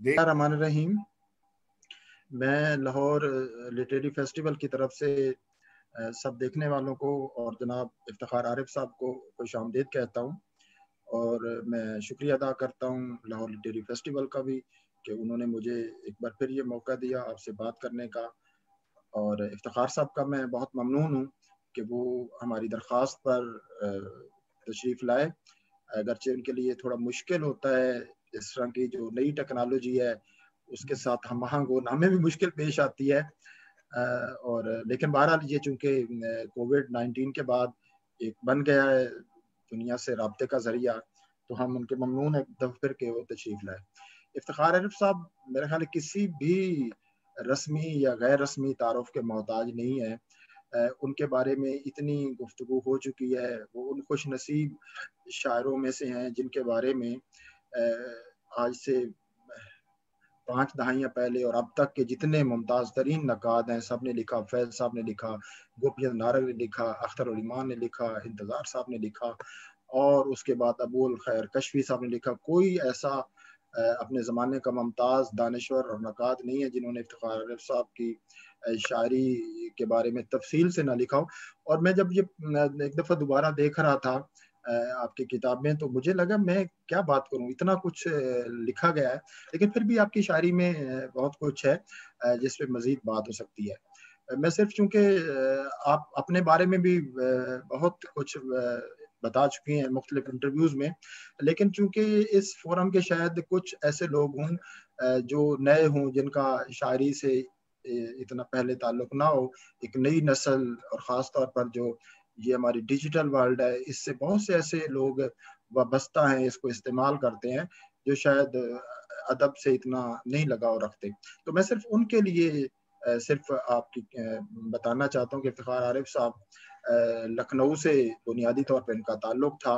الرحمن الرحیم، میں لاہور لٹریری فیسٹیول کی طرف سے سب دیکھنے والوں کو اور جناب افتخار عارف صاحب کو خوش آمدید کہتا ہوں، اور میں شکریہ ادا کرتا ہوں لاہور لٹریری فیسٹیول کا بھی کہ انہوں نے مجھے ایک بار پھر یہ موقع دیا آپ سے بات کرنے کا، اور افتخار صاحب کا میں بہت ممنون ہوں کہ وہ ہماری درخواست پر تشریف لائے، اگرچہ ان کے لیے تھوڑا مشکل ہوتا ہے اس طرح کی جو نئی ٹیکنالوجی ہے اس کے ساتھ ہم آہنگ ہونا، ہمیں بھی مشکل پیش آتی ہے، اور لیکن بہرحال یہ چونکہ کووڈ-19 کے بعد ایک بن گیا ہے دنیا سے رابطے کا ذریعہ، تو ہم ان کے ممنون ہیں دفتر کے وہ تشریف لائے۔ افتخار عارف صاحب میرے خیال کسی بھی رسمی یا غیر رسمی تعارف کے محتاج نہیں ہے، ان کے بارے میں اتنی گفتگو ہو چکی ہے، وہ ان خوش نصیب شاعروں میں سے ہیں جن کے بارے میں آج سے 5 دہائیاں پہلے اور اب تک کے جتنے ممتاز ترین نقاد ہیں سب نے لکھا، فیض صاحب نے لکھا، گوپی چند نارنگ نے لکھا، اختر الایمان نے لکھا، انتظار صاحب نے لکھا، اور اس کے بعد ابو الخیر کشفی صاحب نے لکھا۔ کوئی ایسا اپنے زمانے کا ممتاز دانشور اور نقاد نہیں ہے جنہوں نے افتخار عارف صاحب کی شاعری کے بارے میں تفصیل سے نہ لکھا ہو۔ اور میں جب یہ ایک دفعہ دوبارہ دیکھ رہا تھا آپ کی کتاب میں تو مجھے لگا میں کیا بات کروں، اتنا کچھ لکھا گیا ہے، لیکن پھر بھی آپ کی شاعری میں بہت کچھ ہے جس پہ مزید بات ہو سکتی ہے۔ میں صرف چونکہ آپ اپنے بارے میں بھی بہت کچھ بتا چکی ہیں مختلف انٹرویوز میں، لیکن چونکہ اس فورم کے شاید کچھ ایسے لوگ ہوں جو نئے ہوں، جن کا شاعری سے اتنا پہلے تعلق نہ ہو، ایک نئی نسل اور خاص طور پر جو یہ ہماری ڈیجیٹل ورلڈ ہے اس سے بہت سے ایسے لوگ وابستہ ہیں، اس کو استعمال کرتے ہیں جو شاید ادب سے اتنا نہیں لگاؤ رکھتے۔ تو میں صرف ان کے لیے صرف آپ کی بتانا چاہتا ہوں کہ افتخار عارف صاحب لکھنؤ سے بنیادی طور پر ان کا تعلق تھا،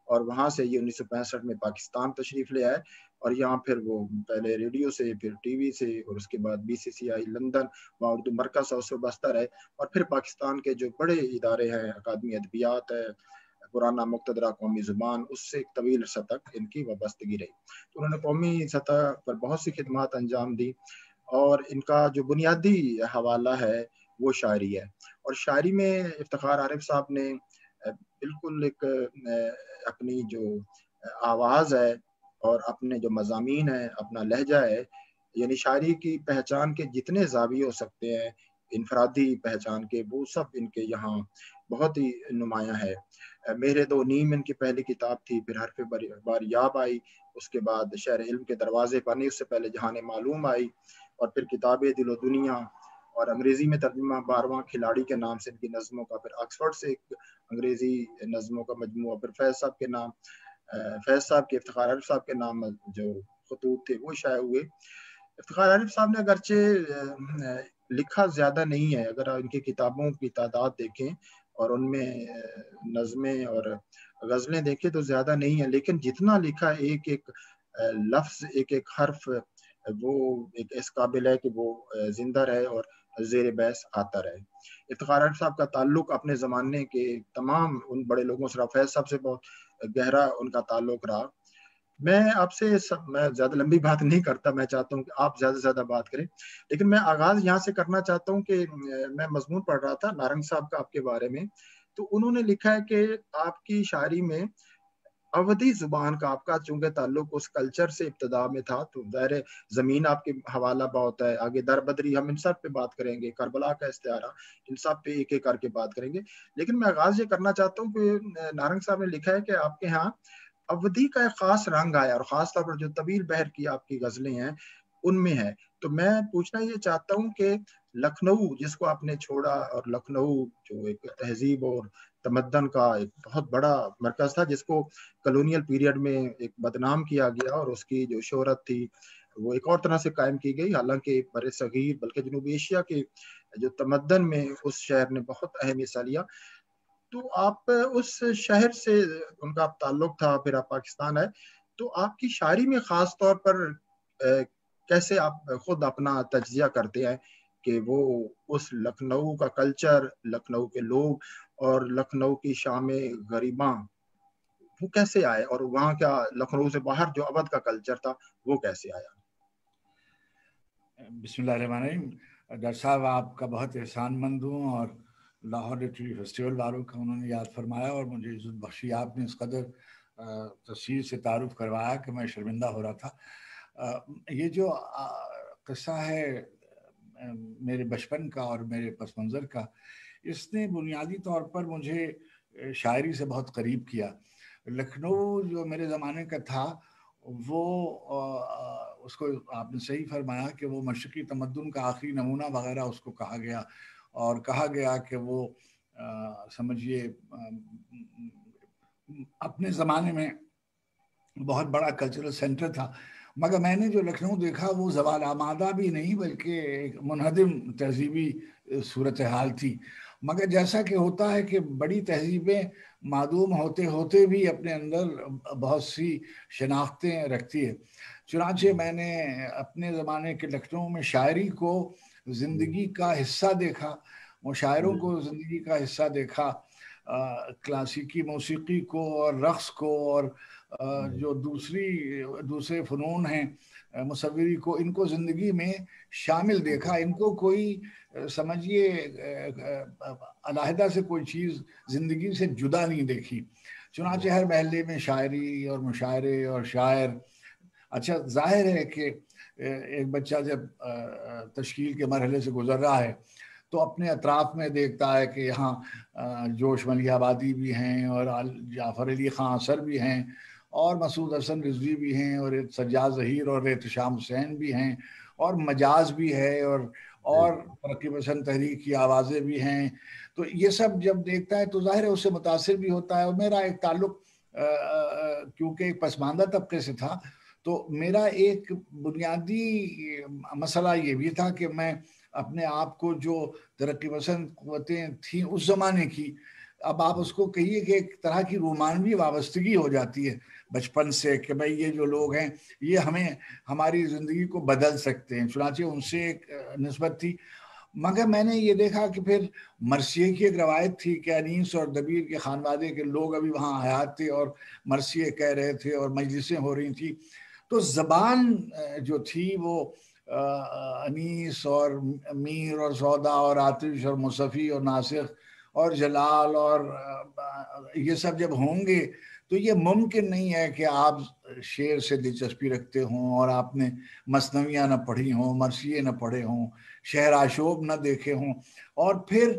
اور وہاں سے یہ 1965 میں پاکستان تشریف لے آئے، اور یہاں پھر وہ پہلے ریڈیو سے، پھر ٹی وی سے، اور اس کے بعد BCCI لندن وہاں اردو مرکز سے وابستہ رہے، اور پھر پاکستان کے جو بڑے ادارے ہیں، اکادمی ادبیات ہے، پرانا مقتدرہ قومی زبان، اس سے ایک طویل عرصہ تک ان کی وابستگی رہی۔ تو انہوں نے قومی سطح پر بہت سی خدمات انجام دی، اور ان کا جو بنیادی حوالہ ہے وہ شاعری ہے، اور شاعری میں افتخار عارف صاحب نے بالکل ایک اپنی جو آواز ہے اور اپنے جو مضامین ہیں، اپنا لہجہ ہے، یعنی شاعری کی پہچان کے جتنے زاویے ہو سکتے ہیں انفرادی پہچان کے، وہ سب ان کے یہاں بہت ہی نمایاں ہے۔ میرے دو نیم ان کی پہلی کتاب تھی، پھر حرف بار یاب آئی، اس کے بعد شہر علم کے دروازے پر نہیں، اس سے پہلے جہان معلوم آئی، اور پھر کتاب دل و دنیا، اور انگریزی میں ترجمہ 12واں کھلاڑی کے نام سے ان کی نظموں کا، پھر آکسفورڈ سے ایک انگریزی نظموں کا مجموعہ، پھر فیض صاحب کے نام، فیض صاحب کے افتخار عارف صاحب کے نام جو خطوط تھے وہ شائع ہوئے۔ افتخار عارف صاحب نے اگرچہ لکھا زیادہ نہیں ہے، اگر ان کی کتابوں کی تعداد دیکھیں اور ان میں نظمیں اور غزلیں دیکھیں تو زیادہ نہیں ہے، لیکن جتنا لکھا ایک ایک لفظ، ایک ایک حرف وہ ایک اس قابل ہے کہ وہ زندہ رہے اور زیر بحث آتا رہے۔ افتخار عارف صاحب کا تعلق اپنے زمانے کے تمام ان بڑے لوگوں سے رہا، فیض صاحب سے بہت گہرا ان کا تعلق رہا۔ میں آپ سے میں زیادہ لمبی بات نہیں کرتا، میں چاہتا ہوں کہ آپ زیادہ سے زیادہ بات کریں، لیکن میں آغاز یہاں سے کرنا چاہتا ہوں کہ میں مضمون پڑھ رہا تھا نارنگ صاحب کا آپ کے بارے میں، تو انہوں نے لکھا ہے کہ آپ کی شاعری میں اودھی زبان کا آپ کا چونکہ تعلق اس کلچر سے ابتدا میں تھا، تو ظاہر زمین آپ کے حوالہ بہت ہے، آگے در بدری ہم ان سب پہ بات کریں گے، کربلا کا استعارہ، ان سب پہ ایک ایک کر کے بات کریں گے، لیکن میں آغاز یہ کرنا چاہتا ہوں کہ نارنگ صاحب نے لکھا ہے کہ آپ کے ہاں اودھی کا ایک خاص رنگ آیا، اور خاص طور پر جو طویل بہر کی آپ کی غزلیں ہیں ان میں ہے۔ تو میں پوچھنا یہ چاہتا ہوں کہ لکھنؤ جس کو آپ نے چھوڑا، اور لکھنؤ جو ایک تہذیب اور تمدن کا ایک بہت بڑا مرکز تھا جس کو کلونیل پیریڈ میں ایک بدنام کیا گیا، اور اس کی جو شہرت تھی وہ ایک اور طرح سے قائم کی گئی، حالانکہ بر صغیر بلکہ جنوبی ایشیا کے جو تمدن میں اس شہر نے بہت اہم حصہ لیا۔ تو آپ اس شہر سے ان کا تعلق تھا، پھر آپ پاکستان آئے، تو آپ کی شاعری میں خاص طور پر کیسے آپ خود اپنا تجزیہ کرتے ہیں کہ وہ اس لکھنؤ کا کلچر، لکھنؤ کے لوگ اور لکھنؤ کی شام غریباں وہ کیسے آئے، اور وہاں کیا لکھنؤ سے باہر جو اودھ کا کلچر تھا وہ کیسے آیا؟ بسم اللہ الرحمن الرحیم. ڈاکٹر صاحب آپ کا بہت احسان مند ہوں، اور لاہور لٹریری فیسٹیول والوں کا انہوں نے یاد فرمایا اور مجھے عزت بخشی. آپ نے اس قدر تفصیل سے تعارف کروایا کہ میں شرمندہ ہو رہا تھا. یہ جو قصہ ہے میرے بچپن کا اور میرے پس منظر کا، اس نے بنیادی طور پر مجھے شاعری سے بہت قریب کیا. لکھنؤ جو میرے زمانے کا تھا وہ اس کو آپ نے صحیح فرمایا کہ وہ مشرقی تمدن کا آخری نمونہ وغیرہ اس کو کہا گیا، اور کہا گیا کہ وہ سمجھیے اپنے زمانے میں بہت بڑا کلچرل سینٹر تھا. مگر میں نے جو لکھنؤ دیکھا وہ زوال آمادہ بھی نہیں بلکہ ایک منہدم تہذیبی صورتحال تھی. مگر جیسا کہ ہوتا ہے کہ بڑی تہذیبیں معدوم ہوتے ہوتے بھی اپنے اندر بہت سی شناختیں رکھتی ہے. چنانچہ میں نے اپنے زمانے کے لکھنؤ میں شاعری کو زندگی کا حصہ دیکھا، مشاعروں کو زندگی کا حصہ دیکھا، کلاسیکی موسیقی کو اور رقص کو اور جو دوسرے فنون ہیں مصوری کو، ان کو زندگی میں شامل دیکھا. ان کو کوئی سمجھیے علیحدہ سے کوئی چیز زندگی سے جدا نہیں دیکھی. چنانچہ ہر محلے میں شاعری اور مشاعرے اور شاعر. اچھا ظاہر ہے کہ ایک بچہ جب تشکیل کے مرحلے سے گزر رہا ہے تو اپنے اطراف میں دیکھتا ہے کہ یہاں جوش ملیح آبادی بھی ہیں اور جعفر علی خان اثر بھی ہیں اور مسعود حسن رضوی بھی ہیں اور سجاد ظہیر اور احتشام حسین بھی ہیں اور مجاز بھی ہے اور ترقی پسند تحریک کی آوازیں بھی ہیں. تو یہ سب جب دیکھتا ہے تو ظاہر ہے اس سے متاثر بھی ہوتا ہے. اور میرا ایک تعلق کیونکہ ایک پسماندہ طبقے سے تھا تو میرا ایک بنیادی مسئلہ یہ بھی تھا کہ میں اپنے آپ کو جو ترقی پسند قوتیں تھیں اس زمانے کی، اب آپ اس کو کہیے کہ ایک طرح کی رومانوی وابستگی ہو جاتی ہے بچپن سے کہ بھائی یہ جو لوگ ہیں یہ ہماری زندگی کو بدل سکتے ہیں. چنانچہ ان سے ایک نسبت تھی. مگر میں نے یہ دیکھا کہ پھر مرثیے کی ایک روایت تھی کہ انیس اور دبیر کے خانوادے کے لوگ ابھی وہاں حیات تھے اور مرثیے کہہ رہے تھے اور مجلسیں ہو رہی تھیں. تو زبان جو تھی وہ انیس اور میر اور سودا اور آتش اور مصفی اور ناسخ اور جلال اور یہ سب جب ہوں گے تو یہ ممکن نہیں ہے کہ آپ شعر سے دلچسپی رکھتے ہوں اور آپ نے مثنویاں نہ پڑھی ہوں، مرثیے نہ پڑھے ہوں، شعر آشوب نہ دیکھے ہوں. اور پھر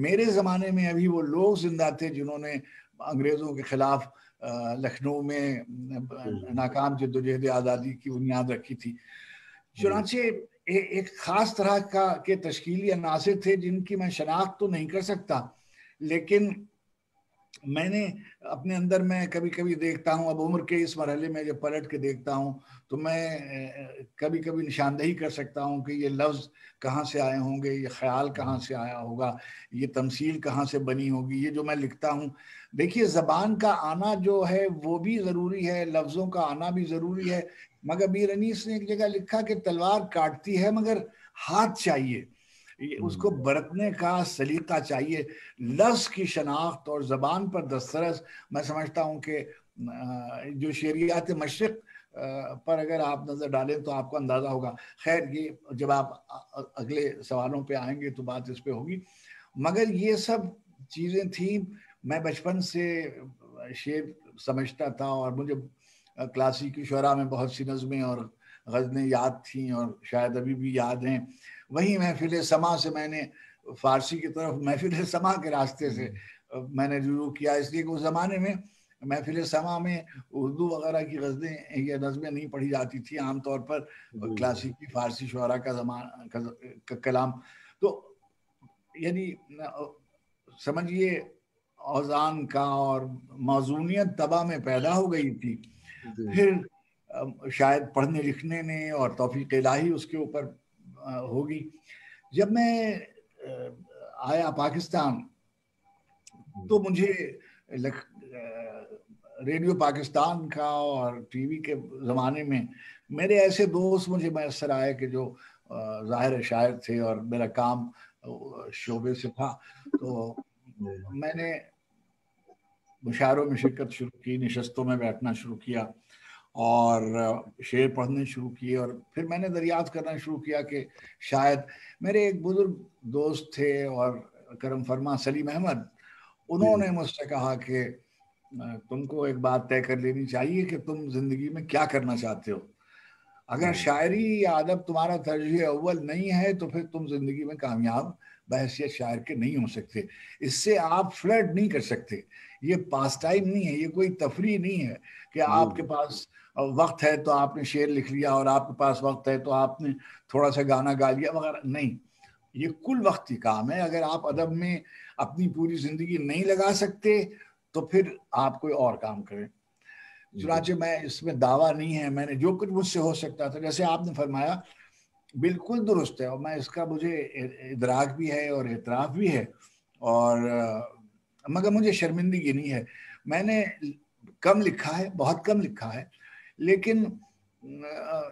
میرے زمانے میں ابھی وہ لوگ زندہ تھے جنہوں نے انگریزوں کے خلاف لکھنؤ میں ناکام جدوجہد آزادی کی بنیاد رکھی تھی. چنانچہ ایک خاص طرح کے تشکیلی عناصر تھے جن کی میں شناخت تو نہیں کر سکتا، لیکن میں نے اپنے اندر میں کبھی کبھی دیکھتا ہوں، اب عمر کے اس مرحلے میں جب پلٹ کے دیکھتا ہوں تو میں کبھی کبھی نشاندہی کر سکتا ہوں کہ یہ لفظ کہاں سے آئے ہوں گے، یہ خیال کہاں سے آیا ہوگا، یہ تمثیل کہاں سے بنی ہوگی. یہ جو میں لکھتا ہوں، دیکھیے زبان کا آنا جو ہے وہ بھی ضروری ہے، لفظوں کا آنا بھی ضروری ہے. مگر میر انیس نے ایک جگہ لکھا کہ تلوار کاٹتی ہے مگر ہاتھ چاہیے، اس کو برتنے کا سلیقہ چاہیے. لفظ کی شناخت اور زبان پر دسترس، میں سمجھتا ہوں کہ جو شعریات مشرق پر اگر آپ نظر ڈالیں تو آپ کو اندازہ ہوگا. خیر یہ جب آپ اگلے سوالوں پہ آئیں گے تو بات اس پہ ہوگی. مگر یہ سب چیزیں تھیں. میں بچپن سے شعر سمجھتا تھا اور مجھے کلاسیکی شعراء میں بہت سی نظمیں اور غزلیں یاد تھیں اور شاید ابھی بھی یاد ہیں. وہیں محفل سما سے میں نے فارسی کی طرف محفل سما کے راستے سے میں نے رجوع کیا، اس لیے کہ اس زمانے میں محفل سما میں اردو وغیرہ کی غزلیں یا نظمیں نہیں پڑھی جاتی تھی، عام طور پر کلاسیکی فارسی شعراء کا کلام. تو یعنی سمجھیے اوزان کا اور موزونیت طبع میں پیدا ہو گئی تھی. پھر شاید پڑھنے لکھنے نے اور توفیق الہی اس کے اوپر ہوگی. جب میں آیا پاکستان تو مجھے ریڈیو پاکستان کا اور ٹی وی کے زمانے میں میرے ایسے دوست مجھے میسر آئے کہ جو ظاہر شاعر تھے اور میرا کام شعبے سے تھا. تو میں نے مشاعروں میں شرکت شروع کی، نشستوں میں بیٹھنا شروع کیا اور شعر پڑھنے شروع کیے، اور پھر میں نے دریافت کرنا شروع کیا کہ شاید میرے ایک بزرگ دوست تھے اور کرم فرما سلیم احمد، انہوں نے مجھ سے کہا کہ تم کو ایک بات طے کر لینی چاہیے کہ تم زندگی میں کیا کرنا چاہتے ہو. اگر شاعری یا ادب تمہارا ترجیح اول نہیں ہے تو پھر تم زندگی میں کامیاب بحیثیت شاعر کے نہیں ہو سکتے. اس سے آپ فلرٹ نہیں کر سکتے. یہ پاس ٹائم نہیں ہے، یہ کوئی تفریح نہیں ہے کہ آپ کے پاس وقت ہے تو آپ نے شعر لکھ لیا، اور آپ کے پاس وقت ہے تو آپ نے تھوڑا سا گانا گا لیا وغیرہ. نہیں، یہ کل وقتی کام ہے. اگر آپ ادب میں اپنی پوری زندگی نہیں لگا سکتے تو پھر آپ کوئی اور کام کریں. چنانچہ میں اس میں دعویٰ نہیں ہے، میں نے جو کچھ مجھ سے ہو سکتا تھا، جیسے آپ نے فرمایا بالکل درست ہے، اور میں اس کا مجھے ادراک بھی ہے اور اعتراف بھی ہے، اور مگر مجھے شرمندگی نہیں ہے. میں نے کم لکھا ہے، بہت کم لکھا ہے، لیکن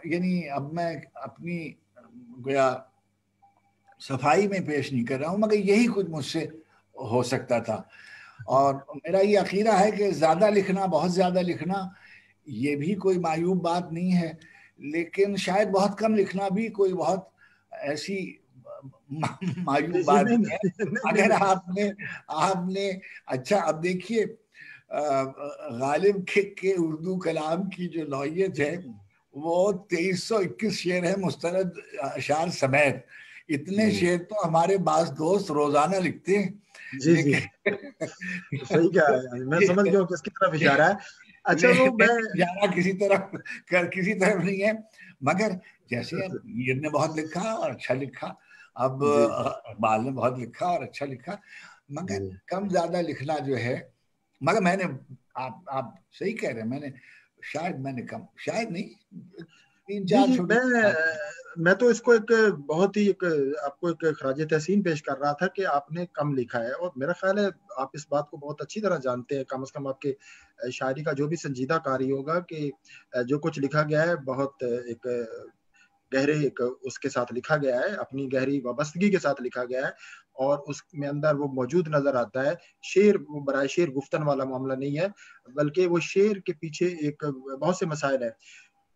یعنی اب میں اپنی گویا صفائی میں پیش نہیں کر رہا ہوں، مگر یہی کچھ مجھ سے ہو سکتا تھا. اور میرا یہ عقیدہ ہے کہ زیادہ لکھنا، بہت زیادہ لکھنا یہ بھی کوئی معیوب بات نہیں ہے، لیکن شاید بہت کم لکھنا بھی کوئی بہت ایسی معیوب بات نہیں ہے. اگر آپ نے اچھا اب دیکھیے غالب کے اردو کلام کی جو نوعیت ہے وہ 2321 شعر ہے مستند اشعار سمیت. اتنے شعر تو ہمارے بعض دوست روزانہ لکھتے ہیں. جی جی صحیح کہا ہے، میں سمجھ گیا ہوں کس کی طرف اشارہ ہے. اچھا وہ اشارہ کسی طرف نہیں ہے، مگر جیسے میر نے بہت لکھا اور اچھا لکھا، اب اقبال نے بہت لکھا اور اچھا لکھا، مگر کم زیادہ لکھنا جو ہے. مگر میں نے آپ صحیح کہہ رہے ہیں، میں نے کم، شاید نہیں، 3-4 جی چھوٹی. میں تو اس کو ایک بہت ہی آپ کو ایک خراج تحسین پیش کر رہا تھا کہ آپ نے کم لکھا ہے، اور میرا خیال ہے آپ اس بات کو بہت اچھی طرح جانتے ہیں، کم از کم آپ کے شاعری کا جو بھی سنجیدہ کاری ہوگا کہ جو کچھ لکھا گیا ہے بہت ایک گہرے اس کے ساتھ لکھا گیا ہے، اپنی گہری وابستگی کے ساتھ لکھا گیا ہے، اور اس میں اندر وہ موجود نظر آتا ہے. شعر وہ برائے شعر گفتن والا معاملہ نہیں ہے، بلکہ وہ شعر کے پیچھے ایک بہت سے مسائل ہیں.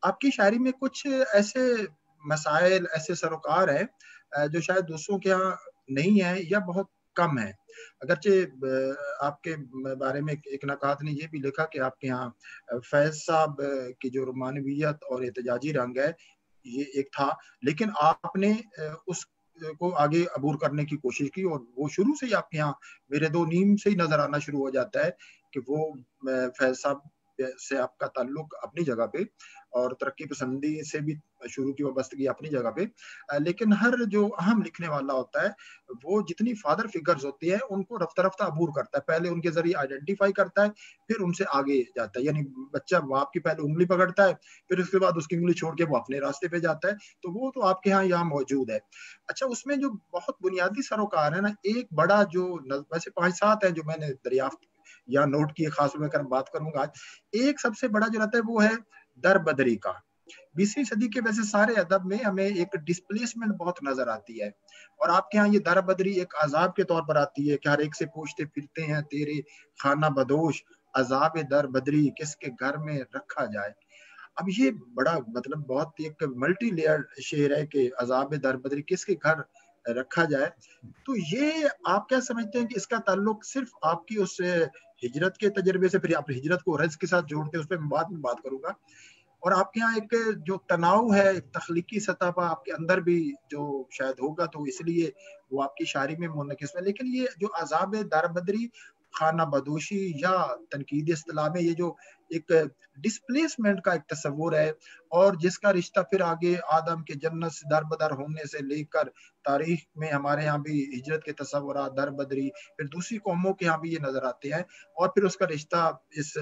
آپ کی شاعری میں کچھ ایسے مسائل، ایسے سروکار ہیں جو شاید دوسروں کے ہاں نہیں ہیں یا بہت کم ہیں. اگرچہ آپ کے بارے میں ایک نقاد نے یہ بھی لکھا کہ آپ کے ہاں فیض صاحب کی جو رومانویت اور احتجاجی رنگ ہے یہ ایک تھا، لیکن آپ نے اس کو آگے عبور کرنے کی کوشش کی، اور وہ شروع سے ہی آپ کے یہاں میرے دو نیم سے ہی نظر آنا شروع ہو جاتا ہے کہ وہ فیض صاحب سے آپ کا تعلق اپنی جگہ پہ، اور ترقی پسندی سے بھی شروع کی وابستگی اپنی جگہ پہ، لیکن ہر جو اہم لکھنے والا ہوتا ہے وہ جتنی فادر فگرز ہوتی ہیں ان کو رفتہ رفتہ عبور کرتا ہے، پہلے ان کے ذریعے آئیڈینٹیفائی کرتا ہے، پھر ان سے آگے جاتا ہے. یعنی بچہ باپ کی پہلے انگلی پکڑتا ہے، پھر اس کے بعد اس کی انگلی چھوڑ کے وہ اپنے راستے پہ جاتا ہے. تو وہ تو آپ کے ہاں یہاں موجود ہے. اچھا اس میں جو بہت بنیادی سروکار ہے نا، ایک بڑا جو ویسے 5-7 ہیں جو میں نے دریافت یا نوٹ کیے، خاص طور پر بات کروں گا آج، ایک سب سے بڑا جو رہتا ہے وہ ہے در بدری کا. 20ویں صدی کے ویسے سارے ادب میں ہمیں ایک ڈسپلیسمنٹ بہت نظر آتی ہے، اور آپ کے ہاں یہ در بدری ایک عذاب کے طور پر آتی ہے کہ ہر ایک سے پوچھتے پھرتے ہیں تیرے خانہ بدوش، عذاب در بدری کس کے گھر میں رکھا جائے. اب یہ بڑا مطلب بہت ایک ملٹی لیئر شعر ہے کہ عذاب در بدری کس کے گھر رکھا جائے. تو یہ آپ کیا سمجھتے ہیں کہ اس کا تعلق صرف آپ کی اس ہجرت کے تجربے سے، پھر آپ ہجرت کو رزق کے ساتھ جوڑتے ہیں، اس پہ میں بعد میں بات کروں گا، اور آپ کے یہاں ایک جو تناؤ ہے تخلیقی سطح پر آپ کے اندر بھی جو شاید ہوگا تو اس لیے وہ آپ کی شاعری میں منعکس ہے. لیکن یہ جو عذاب در بدری، خانہ بدوشی یا تنقیدی اصطلاح میں یہ جو ایک ڈسپلیسمنٹ کا ایک تصور ہے، اور جس کا رشتہ پھر آگے آدم کے جنت سے در بدر ہونے سے لے کر تاریخ میں ہمارے ہاں بھی ہجرت کے تصورات در بدری، پھر دوسری قوموں کے ہاں بھی یہ نظر آتے ہیں، اور پھر اس کا رشتہ اس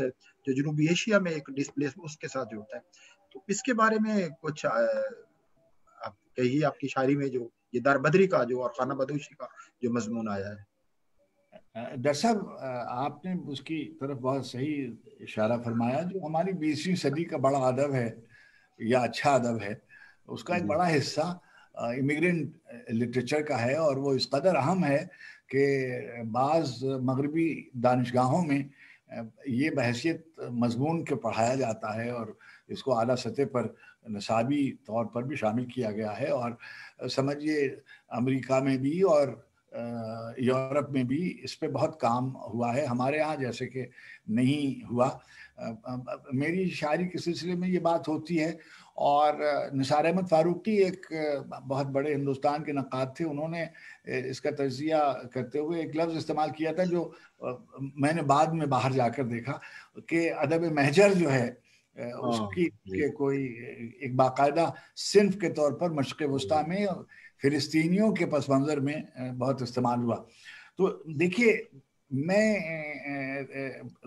جو جنوبی ایشیا میں ایک ڈسپلیس اس کے ساتھ جڑتا ہے. تو اس کے بارے میں کچھ آپ کہیے، آپ کی شاعری میں جو یہ در بدری کا جو اور خانہ بدوشی کا جو مضمون آیا ہے. ڈاکٹر صاحب آپ نے اس کی طرف بہت صحیح اشارہ فرمایا. جو ہماری 20ویں صدی کا بڑا ادب ہے یا اچھا ادب ہے، اس کا ایک بڑا حصہ امیگرینٹ لٹریچر کا ہے، اور وہ اس قدر اہم ہے کہ بعض مغربی دانشگاہوں میں یہ بحیثیت مضمون کے پڑھایا جاتا ہے اور اس کو اعلیٰ سطح پر نصابی طور پر بھی شامل کیا گیا ہے، اور سمجھیے امریکہ میں بھی اور یورپ میں بھی اس پہ بہت کام ہوا ہے، ہمارے ہاں جیسے کہ نہیں ہوا۔ میری شاعری کے سلسلے میں یہ بات ہوتی ہے، اور نثار احمد فاروقی ایک بہت بڑے ہندوستان کے نقاد تھے، انہوں نے اس کا تجزیہ کرتے ہوئے ایک لفظ استعمال کیا تھا جو میں نے بعد میں باہر جا کر دیکھا کہ ادب محجر جو ہے اس کی کہ کوئی ایک باقاعدہ صنف کے طور پر مشرق وسطیٰ میں فلسطینیوں کے پس منظر میں بہت استعمال ہوا۔ تو دیکھیے میں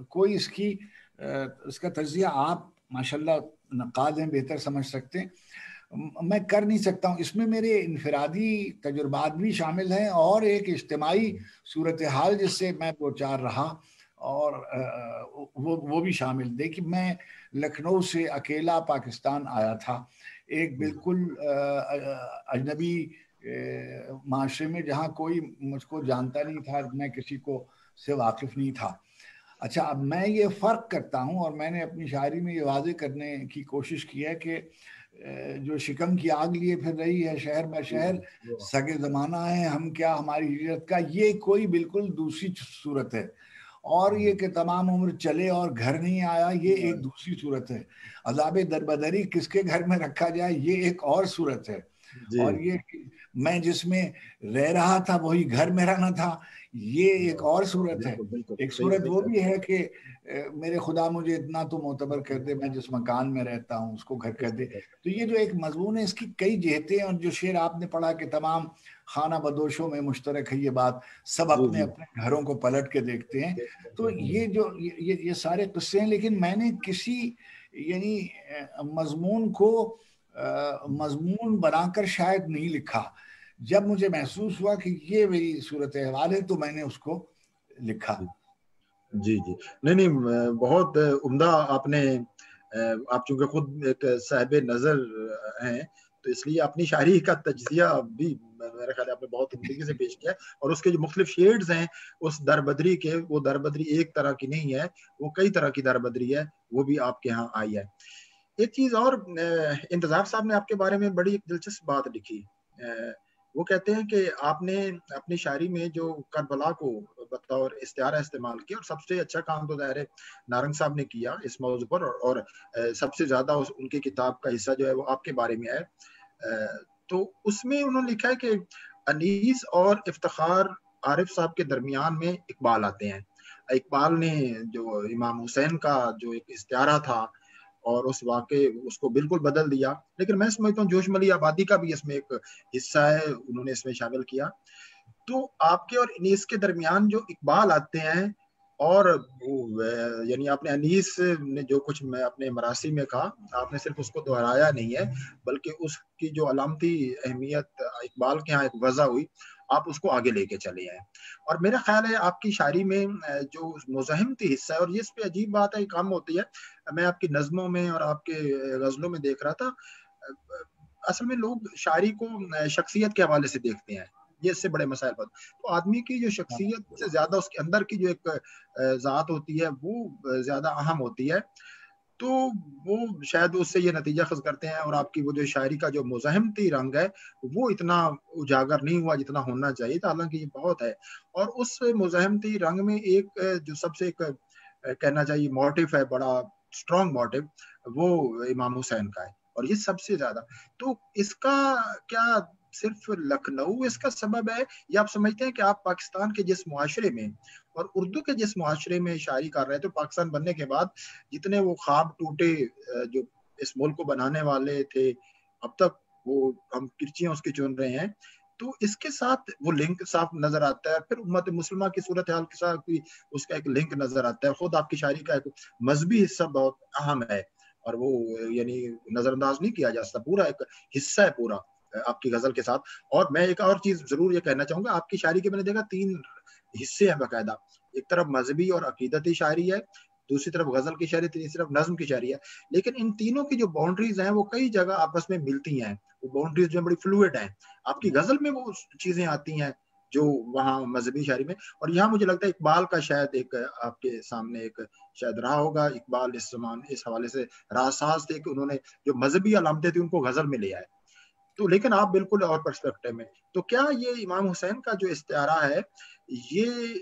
کوئی اس کا تجزیہ آپ ماشاءاللہ نقاد ہیں، بہتر سمجھ سکتے ہیں، میں کر نہیں سکتا ہوں۔ اس میں میرے انفرادی تجربات بھی شامل ہیں اور ایک اجتماعی صورتحال جس سے میں دوچار رہا اور وہ بھی شامل۔ دیکھیے میں لکھنؤ سے اکیلا پاکستان آیا تھا، ایک بالکل اجنبی معاشرے میں جہاں کوئی مجھ کو جانتا نہیں تھا، میں کسی کو سے واقف نہیں تھا۔ اچھا، اب میں یہ فرق کرتا ہوں اور میں نے اپنی شاعری میں یہ واضح کرنے کی کوشش کی ہے کہ جو شکم کی آگ لیے پھر رہی ہے شہر بہ شہر، سگے زمانہ ہے ہم کیا ہماری ہجرت کا، یہ کوئی بالکل دوسری صورت ہے۔ اور یہ کہ تمام عمر چلے اور گھر نہیں آیا، یہ ایک دوسری صورت ہے۔ عذاب دربدری کس کے گھر میں رکھا جائے، یہ ایک اور صورت ہے۔ اور یہ میں جس میں رہ رہا تھا وہی گھر میرا نہ تھا، یہ ایک اور صورت ہے۔ ایک صورت وہ بھی ہے کہ میرے خدا مجھے اتنا تو معتبر کر دے، میں جس مکان میں رہتا ہوں اس کو گھر کر دے۔ تو یہ جو ایک مضمون ہے اس کی کئی جہتیں ہیں، اور جو شعر آپ نے پڑھا کہ تمام خانہ بدوشوں میں مشترک ہے یہ بات، سب اپنے اپنے گھروں کو پلٹ کے دیکھتے ہیں۔ تو یہ جو یہ سارے قصے ہیں، لیکن میں نے کسی یعنی مضمون کو مضمون بنا کر شاید نہیں لکھا۔ جب مجھے محسوس ہوا کہ یہ میری صورتحال ہے تو میں نے اس کو لکھا۔ جی جی، نہیں بہت عمدہ آپ نے، آپ چونکہ خود ایک صاحب نظر ہیں تو اس لیے اپنی شاعری کا تجزیہ بھی میرے خیال آپ نے بہت عمدگی سے پیش کیا ہے، اور اس کے جو مختلف شیڈز ہیں اس دربدری کے، وہ دربدری ایک طرح کی نہیں ہے، وہ کئی طرح کی دربدری ہے، وہ بھی آپ کے ہاں آئی ہے۔ ایک چیز اور، انتظار صاحب نے آپ کے بارے میں بڑی دلچسپ بات لکھی، وہ کہتے ہیں کہ آپ نے اپنی شاعری میں جو کربلا کو بطور استعارہ استعمال کیا، اور سب سے اچھا کام تو ظاہر ہے نارنگ صاحب نے کیا اس موضوع پر، اور سب سے زیادہ ان کی کتاب کا حصہ جو ہے وہ آپ کے بارے میں ہے۔ تو اس میں انہوں نے لکھا ہے کہ انیس اور افتخار عارف صاحب کے درمیان میں اقبال آتے ہیں۔ اقبال نے جو امام حسین کا جو ایک استعارہ تھا اور اس واقعے اس کو بالکل بدل دیا، لیکن میں سمجھتا ہوں جوش ملی آبادی کا بھی اس میں ایک حصہ ہے، انہوں نے اس میں شامل کیا۔ تو آپ کے اور انیس کے درمیان جو اقبال آتے ہیں، اور یعنی آپ نے انیس نے جو کچھ میں اپنے مراسی میں کہا، آپ نے صرف اس کو دہرایا نہیں ہے بلکہ اس کی جو علامتی اہمیت اقبال کے ہاں ایک وضع ہوئی، آپ اس کو آگے لے کے چلے آئے۔ اور میرا خیال ہے آپ کی شاعری میں جو مزاحمتی حصہ ہے، اور یہ اس پہ عجیب بات ہے، کام ہوتی ہے، میں آپ کی نظموں میں اور آپ کے غزلوں میں دیکھ رہا تھا، اصل میں لوگ شاعری کو شخصیت کے حوالے سے دیکھتے ہیں، یہ اس سے بڑے مسائل پر، تو آدمی کی جو شخصیت سے زیادہ اس کے اندر کی جو ایک ذات ہوتی ہے وہ زیادہ اہم ہوتی ہے، تو وہ شاید اس سے یہ نتیجہ خاص کرتے ہیں، اور آپ کی وہ جو شاعری کا جو مزاحمتی رنگ ہے وہ اتنا اجاگر نہیں ہوا جتنا ہونا چاہیے تھا، حالانکہ یہ بہت ہے۔ اور اس مزاحمتی رنگ میں ایک جو سب سے ایک کہنا چاہیے موٹیو ہے، بڑا اسٹرانگ موٹیو، وہ امام حسین کا ہے، اور یہ سب سے زیادہ۔ تو اس کا کیا صرف لکھنؤ اس کا سبب ہے، یا آپ سمجھتے ہیں کہ آپ پاکستان کے جس معاشرے میں اور اردو کے جس معاشرے میں شاعری کر رہے تھے، پاکستان بننے کے بعد جتنے وہ خواب ٹوٹے جو اس ملک کو بنانے والے تھے، اب تک وہ ہم کرچیاں اس کی چن رہے ہیں، تو اس کے ساتھ وہ لنک صاف نظر آتا ہے۔ پھر امت مسلمہ کی صورتحال کے ساتھ بھی اس کا ایک لنک نظر آتا ہے۔ خود آپ کی شاعری کا ایک مذہبی حصہ بہت اہم ہے، اور وہ یعنی نظر انداز نہیں کیا جا سکتا، پورا ایک حصہ ہے پورا آپ کی غزل کے ساتھ۔ اور میں ایک اور چیز ضرور یہ کہنا چاہوں گا، آپ کی شاعری کے میں نے دیکھا 3 حصے ہیں باقاعدہ، ایک طرف مذہبی اور عقیدتی شاعری ہے، دوسری طرف غزل کی شاعری، تیسری طرف نظم کی شاعری ہے، لیکن ان تینوں کی جو باؤنڈریز ہیں وہ کئی جگہ آپس میں ملتی ہیں، وہ باؤنڈریز جو بڑی فلوئڈ ہیں۔ آپ کی غزل میں وہ چیزیں آتی ہیں جو وہاں مذہبی شاعری میں. اور یہاں مجھے لگتا ہے اقبال کا شاید ایک آپ کے سامنے ایک شاید رہا ہوگا. اقبال اس حوالے سے راساز تھے کہ انہوں نے جو مذہبی علامتیں تھیں ان کو غزل میں لے آئے. تو لیکن آپ بالکل اور پرسپیکٹو میں. تو کیا یہ امام حسین کا جو استعارہ ہے یہ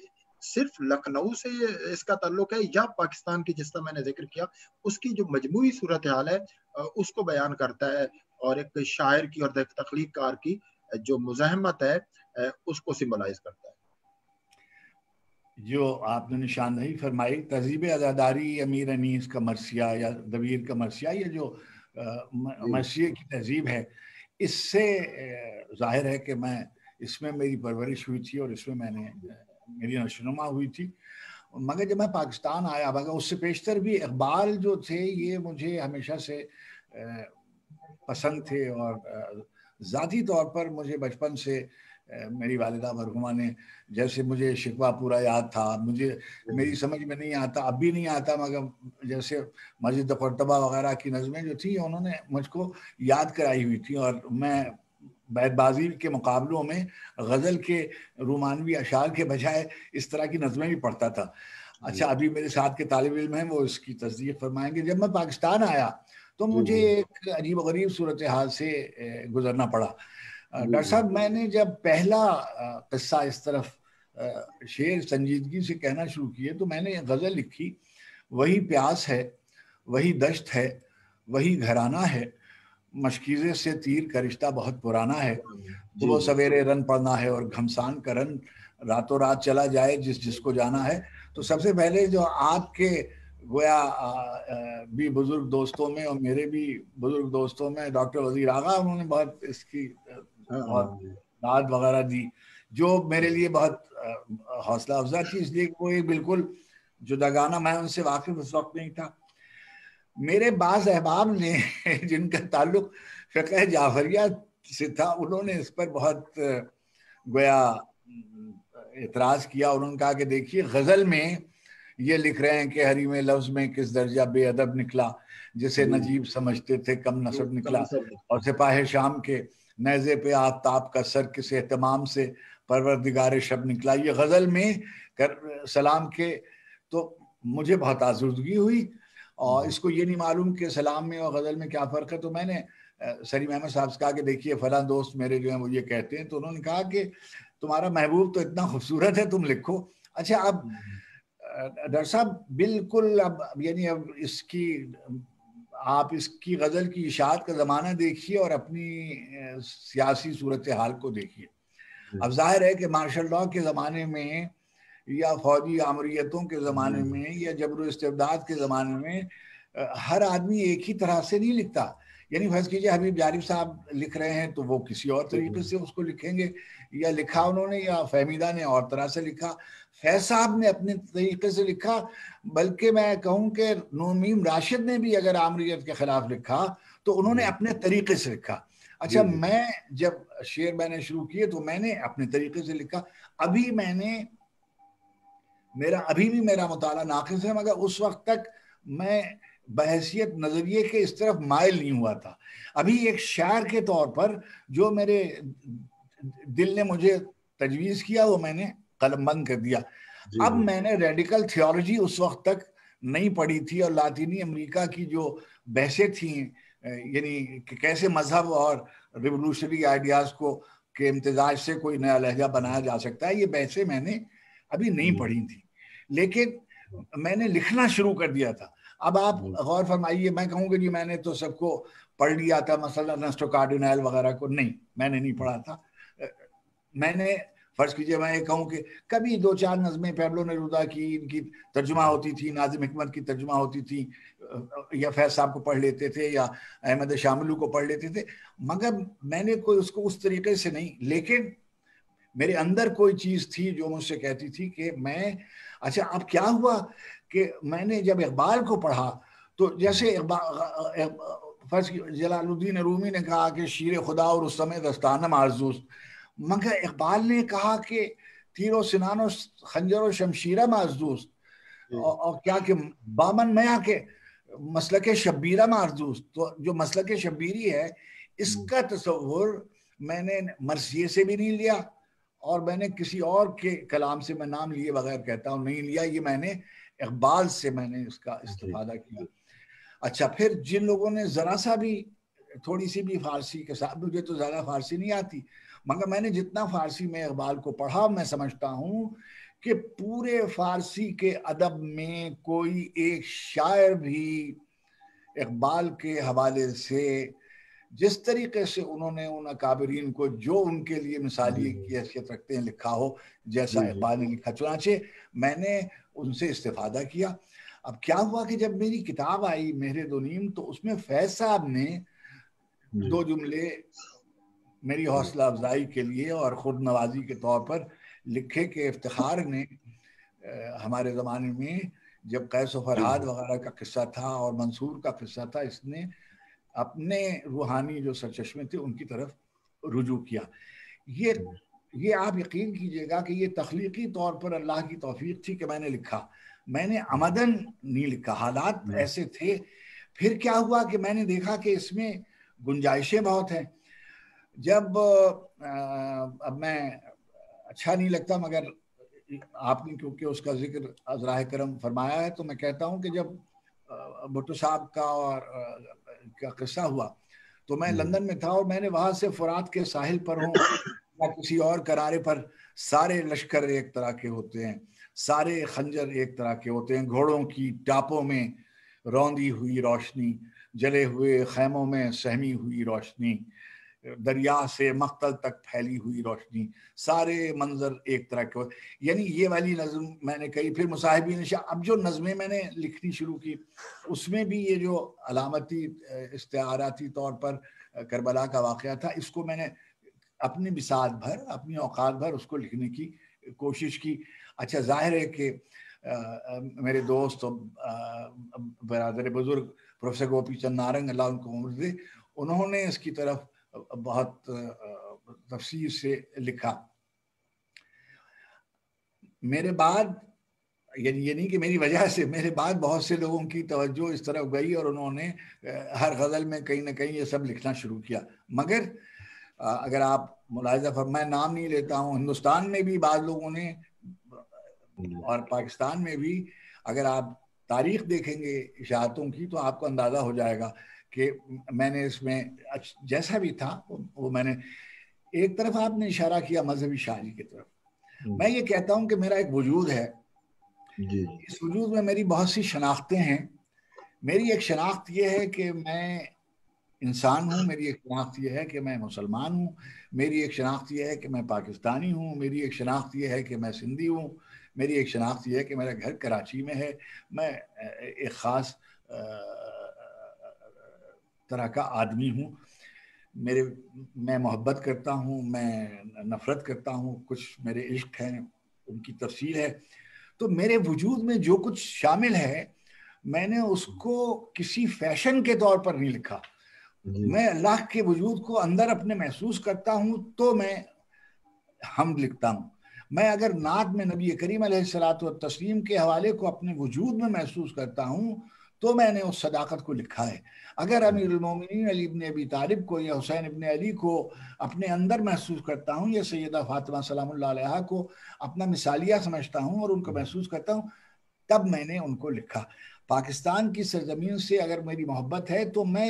صرف لکھنؤ سے اس کا تعلق ہے یا پاکستان کی جس طرح میں نے ذکر کیا اس کی جو مجموعی صورتحال ہے اس کو بیان کرتا ہے اور ایک شاعر کی اور ایک تخلیق کار کی جو مزاحمت ہے اس کو سمبلائز کرتا ہے؟ جو آپ نے نشاندہی فرمائی تہذیب عزاداری امیر انیس کا مرثیہ یا دبیر کا مرثیہ، یہ جو مرثیے کی تہذیب ہے اس سے ظاہر ہے کہ میں اس میں میری پرورش ہوئی تھی اور اس میں میری نشوونما ہوئی تھی. مگر جب میں پاکستان آیا، مگر اس سے پیشتر بھی اقبال جو تھے یہ مجھے ہمیشہ سے پسند تھے، اور ذاتی طور پر مجھے بچپن سے میری والدہ مرحومہ نے جیسے مجھے شکوہ پورا یاد تھا، مجھے میری سمجھ میں نہیں آتا، اب بھی نہیں آتا، مگر جیسے مسجد قرطبہ وغیرہ کی نظمیں جو تھیں انہوں نے مجھ کو یاد کرائی ہوئی تھی، اور میں بیت بازی کے مقابلوں میں غزل کے رومانوی اشعار کے بجائے اس طرح کی نظمیں بھی پڑھتا تھا. اچھا، ابھی میرے ساتھ کے طالب علم ہیں وہ اس کی تصدیق فرمائیں گے. جب میں پاکستان آیا تو مجھے ایک عجیب و غریب صورتحال سے گزرنا پڑا. ڈاکٹر صاحب، میں نے جب پہلا قصہ اس طرف شعر سنجیدگی سے کہنا شروع کیے تو میں نے غزل لکھی، وہی پیاس ہے، وہی دشت ہے، وہی گھرانہ ہے، مشکیزے سے تیر کا رشتہ بہت پرانا ہے، صبح سویرے رن پڑنا ہے اور گھمسان کا رن راتوں رات چلا جائے جس کو جانا ہے. تو سب سے پہلے جو آپ کے گویا بھی بزرگ دوستوں میں اور میرے بھی بزرگ دوستوں میں ڈاکٹر وزیر آغا، انہوں نے بہت اس کی بہت داد وغیرہ دی جو میرے لیے بہت حوصلہ افزا تھی، اس لیے وہ ایک بالکل جداگانہ، میں ان سے واقف اس وقت نہیں تھا. میرے بعض احباب نے جن کا تعلق فقہ جعفریہ سے تھا انہوں نے اس پر بہت گویا اعتراض کیا. انہوں نے کہا کہ دیکھیے غزل میں یہ لکھ رہے ہیں کہ حریم لفظ میں کس درجہ بے ادب نکلا، جسے نجیب سمجھتے تھے کم نسب نکلا، اور سپاہ شام کے نیزے پہ آفتاب کا سر کس اہتمام سے پروردگار شب نکلا. یہ غزل میں سلام کے، تو مجھے بہت آزردگی ہوئی، اور اس کو یہ نہیں معلوم کہ سلام میں اور غزل میں کیا فرق ہے. تو میں نے سلیم احمد صاحب سے کہا کہ دیکھیے فلاں دوست میرے جو ہیں وہ یہ کہتے ہیں. تو انہوں نے کہا کہ تمہارا محبوب تو اتنا خوبصورت ہے، تم لکھو. اچھا، اب ڈاکٹر صاحب بالکل اب یعنی اب آپ اس کی غزل کی اشاعت کا زمانہ دیکھیے اور اپنی سیاسی صورتحال کو دیکھیے. اب ظاہر ہے کہ مارشل لاء کے زمانے میں یا فوجی آمریتوں کے زمانے میں یا جبر و استبداد کے زمانے میں ہر آدمی ایک ہی طرح سے نہیں لکھتا. یعنی فرض کیجئے حبیب جارف صاحب لکھ رہے ہیں تو وہ کسی اور طریقے سے اس کو لکھیں گے، یا لکھا انہوں نے یا فہمیدہ نے اور طرح سے لکھا، فیض صاحب نے اپنے طریقے سے لکھا، بلکہ میں کہوں کہ نورمیم راشد نے بھی اگر آمریت کے خلاف لکھا تو انہوں نے اپنے طریقے سے لکھا. اچھا، میں جب شعر میں نے شروع کیے تو میں نے اپنے طریقے سے لکھا. ابھی بھی میرا مطالعہ ناقص ہے، مگر اس وقت تک میں بحیثیت نظریے کے اس طرف مائل نہیں ہوا تھا. ابھی ایک شاعر کے طور پر جو میرے دل نے مجھے تجویز کیا وہ میں نے قلم بند کر دیا. اب میں نے ریڈیکل تھیولوجی اس وقت تک نہیں پڑھی تھی، اور لاطینی امریکہ کی جو بحثیں تھیں یعنی کہ کیسے مذہب اور ریولوشنری آئیڈیاز کو کے امتزاج سے کوئی نیا لہجہ بنایا جا سکتا ہے، یہ بحثیں میں نے ابھی نہیں پڑھی تھی، لیکن میں نے لکھنا شروع کر دیا تھا. اب آپ غور فرمائیے، میں کہوں کہ جی میں نے تو سب کو پڑھ لیا تھا، مثلا ارنسٹو کارڈینل وغیرہ کو نہیں، میں نے نہیں پڑھا تھا. میں نے فرض کیجئے میں یہ کہوں کہ کبھی دو چار نظمیں پیبلو نیرودا کی ان کی ترجمہ ہوتی تھی، ناظم حکمت کی ترجمہ ہوتی تھی، یا فیض صاحب کو پڑھ لیتے تھے یا احمد شاملو کو پڑھ لیتے تھے، مگر میں نے کوئی اس کو اس طریقے سے نہیں. لیکن میرے اندر کوئی چیز تھی جو مجھ سے کہتی تھی کہ میں اچھا اب کیا ہوا کہ میں نے جب اقبال کو پڑھا تو جیسے فرض جلال الدین رومی نے کہا کہ شیر خدا اور اس سمے دستانم آرزوست، مگر اقبال نے کہا کہ تیر و سنان و خنجر و شمشیرہ معزوست، اور کیا کہ بامن میاں کے مسلک شبیرہ معزوست. تو جو مسلک شبیری ہے اس کا تصور میں نے مرثیے سے بھی نہیں لیا اور میں نے کسی اور کے کلام سے میں نام لیے بغیر کہتا ہوں نہیں لیا، یہ میں نے اقبال سے میں نے اس کا استفادہ کیا۔ اچھا، پھر جن لوگوں نے ذرا سا بھی تھوڑی سی بھی فارسی کے ساتھ، مجھے تو زیادہ فارسی نہیں آتی مگر میں نے جتنا فارسی میں اقبال کو پڑھا، میں سمجھتا ہوں کہ پورے فارسی کے ادب میں کوئی ایک شاعر بھی اقبال کے حوالے سے جس طریقے سے انہوں نے ان اکابرین کو جو ان کے لیے مثالی کی حیثیت رکھتے ہیں لکھا ہو جیسا اقبال نے لکھا، چنانچہ میں نے ان سے استفادہ کیا۔ اب کیا ہوا کہ جب میری کتاب آئی مہر دو نیم، تو اس میں فیض صاحب نے 2 جملے میری حوصلہ افزائی کے لیے اور خود نوازی کے طور پر لکھے کہ افتخار نے ہمارے زمانے میں جب قیس و فرحاد وغیرہ کا قصہ تھا اور منصور کا قصہ تھا، اس نے اپنے روحانی جو سرچشمے تھے ان کی طرف رجوع کیا۔ یہ آپ یقین کیجئے گا کہ یہ تخلیقی طور پر اللہ کی توفیق تھی کہ میں نے لکھا، میں نے عمدن نہیں لکھا، حالات ایسے تھے۔ پھر کیا ہوا کہ میں نے دیکھا کہ اس میں گنجائشیں بہت ہیں۔ جب اب میں اچھا نہیں لگتا مگر آپ نے کیونکہ اس کا ذکر عذراء کرم فرمایا ہے تو میں کہتا ہوں کہ جب بھٹو صاحب کا قصہ ہوا تو میں لندن میں تھا اور میں نے وہاں سے فرات کے ساحل پر ہوں یا کسی اور کنارے پر، سارے لشکر ایک طرح کے ہوتے ہیں، سارے خنجر ایک طرح کے ہوتے ہیں، گھوڑوں کی ٹاپوں میں روندی ہوئی روشنی، جلے ہوئے خیموں میں سہمی ہوئی روشنی، دریا سے مقتل تک پھیلی ہوئی روشنی، سارے منظر ایک طرح کے، یعنی یہ والی نظم میں نے کہی۔ پھر مصاحبین شاہ، اب جو نظمیں میں نے لکھنی شروع کی اس میں بھی یہ جو علامتی استعاراتی طور پر کربلا کا واقعہ تھا، اس کو میں نے اپنی بساط بھر، اپنی اوقات بھر اس کو لکھنے کی کوشش کی۔ اچھا، ظاہر ہے کہ میرے دوست برادر بزرگ پروفیسر گوپی چند نارنگ، اللہ ان کو عمر دے، انہوں نے اس کی طرف بہت تفصیل سے لکھا۔ میرے بعد یہ نہیں کہ میری وجہ سے، میرے بعد بہت سے لوگوں کی توجہ اس طرف گئی اور انہوں نے ہر غزل میں کہیں نہ کہیں یہ سب لکھنا شروع کیا۔ مگر اگر آپ ملاحظہ فرمائیں، میں نام نہیں لیتا ہوں، ہندوستان میں بھی بعض لوگوں نے اور پاکستان میں بھی، اگر آپ تاریخ دیکھیں گے اشاعتوں کی تو آپ کو اندازہ ہو جائے گا کہ میں نے اس میں جیسا بھی تھا وہ میں نے ایک طرف، آپ نے اشارہ کیا مذہبی شاعری کی طرف، میں یہ کہتا ہوں کہ میرا ایک وجود ہے، اس وجود میں میری بہت سی شناختیں ہیں۔ میری ایک شناخت یہ ہے کہ میں انسان ہوں، میری ایک شناخت یہ ہے کہ میں مسلمان ہوں، میری ایک شناخت یہ ہے کہ میں پاکستانی ہوں، میری ایک شناخت یہ ہے کہ میں سندھی ہوں، میری ایک شناخت یہ ہے کہ میرا گھر کراچی میں ہے، میں ایک خاص طرح کا آدمی ہوں، میں محبت کرتا ہوں، میں نفرت کرتا ہوں، کچھ میرے عشق ہیں، ان کی تفصیل ہے۔ تو میرے وجود میں جو کچھ شامل ہے میں نے اس کو کسی فیشن کے طور پر نہیں لکھا، میں اللہ کے وجود کو اندر اپنے محسوس کرتا ہوں تو میں حمد لکھتا ہوں۔ میں اگر نعت میں نبی کریم علیہ الصلوۃ والتسلیم کے حوالے کو اپنے وجود میں محسوس کرتا ہوں تو میں نے اس صداقت کو لکھا ہے۔ اگر امیر المومنین علی ابن ابی طالب کو یا حسین ابن علی کو اپنے اندر محسوس کرتا ہوں یا سیدہ فاطمہ سلام اللہ علیہا کو اپنا مثالیہ سمجھتا ہوں اور ان کو محسوس کرتا ہوں، تب میں نے ان کو لکھا۔ پاکستان کی سرزمین سے اگر میری محبت ہے تو میں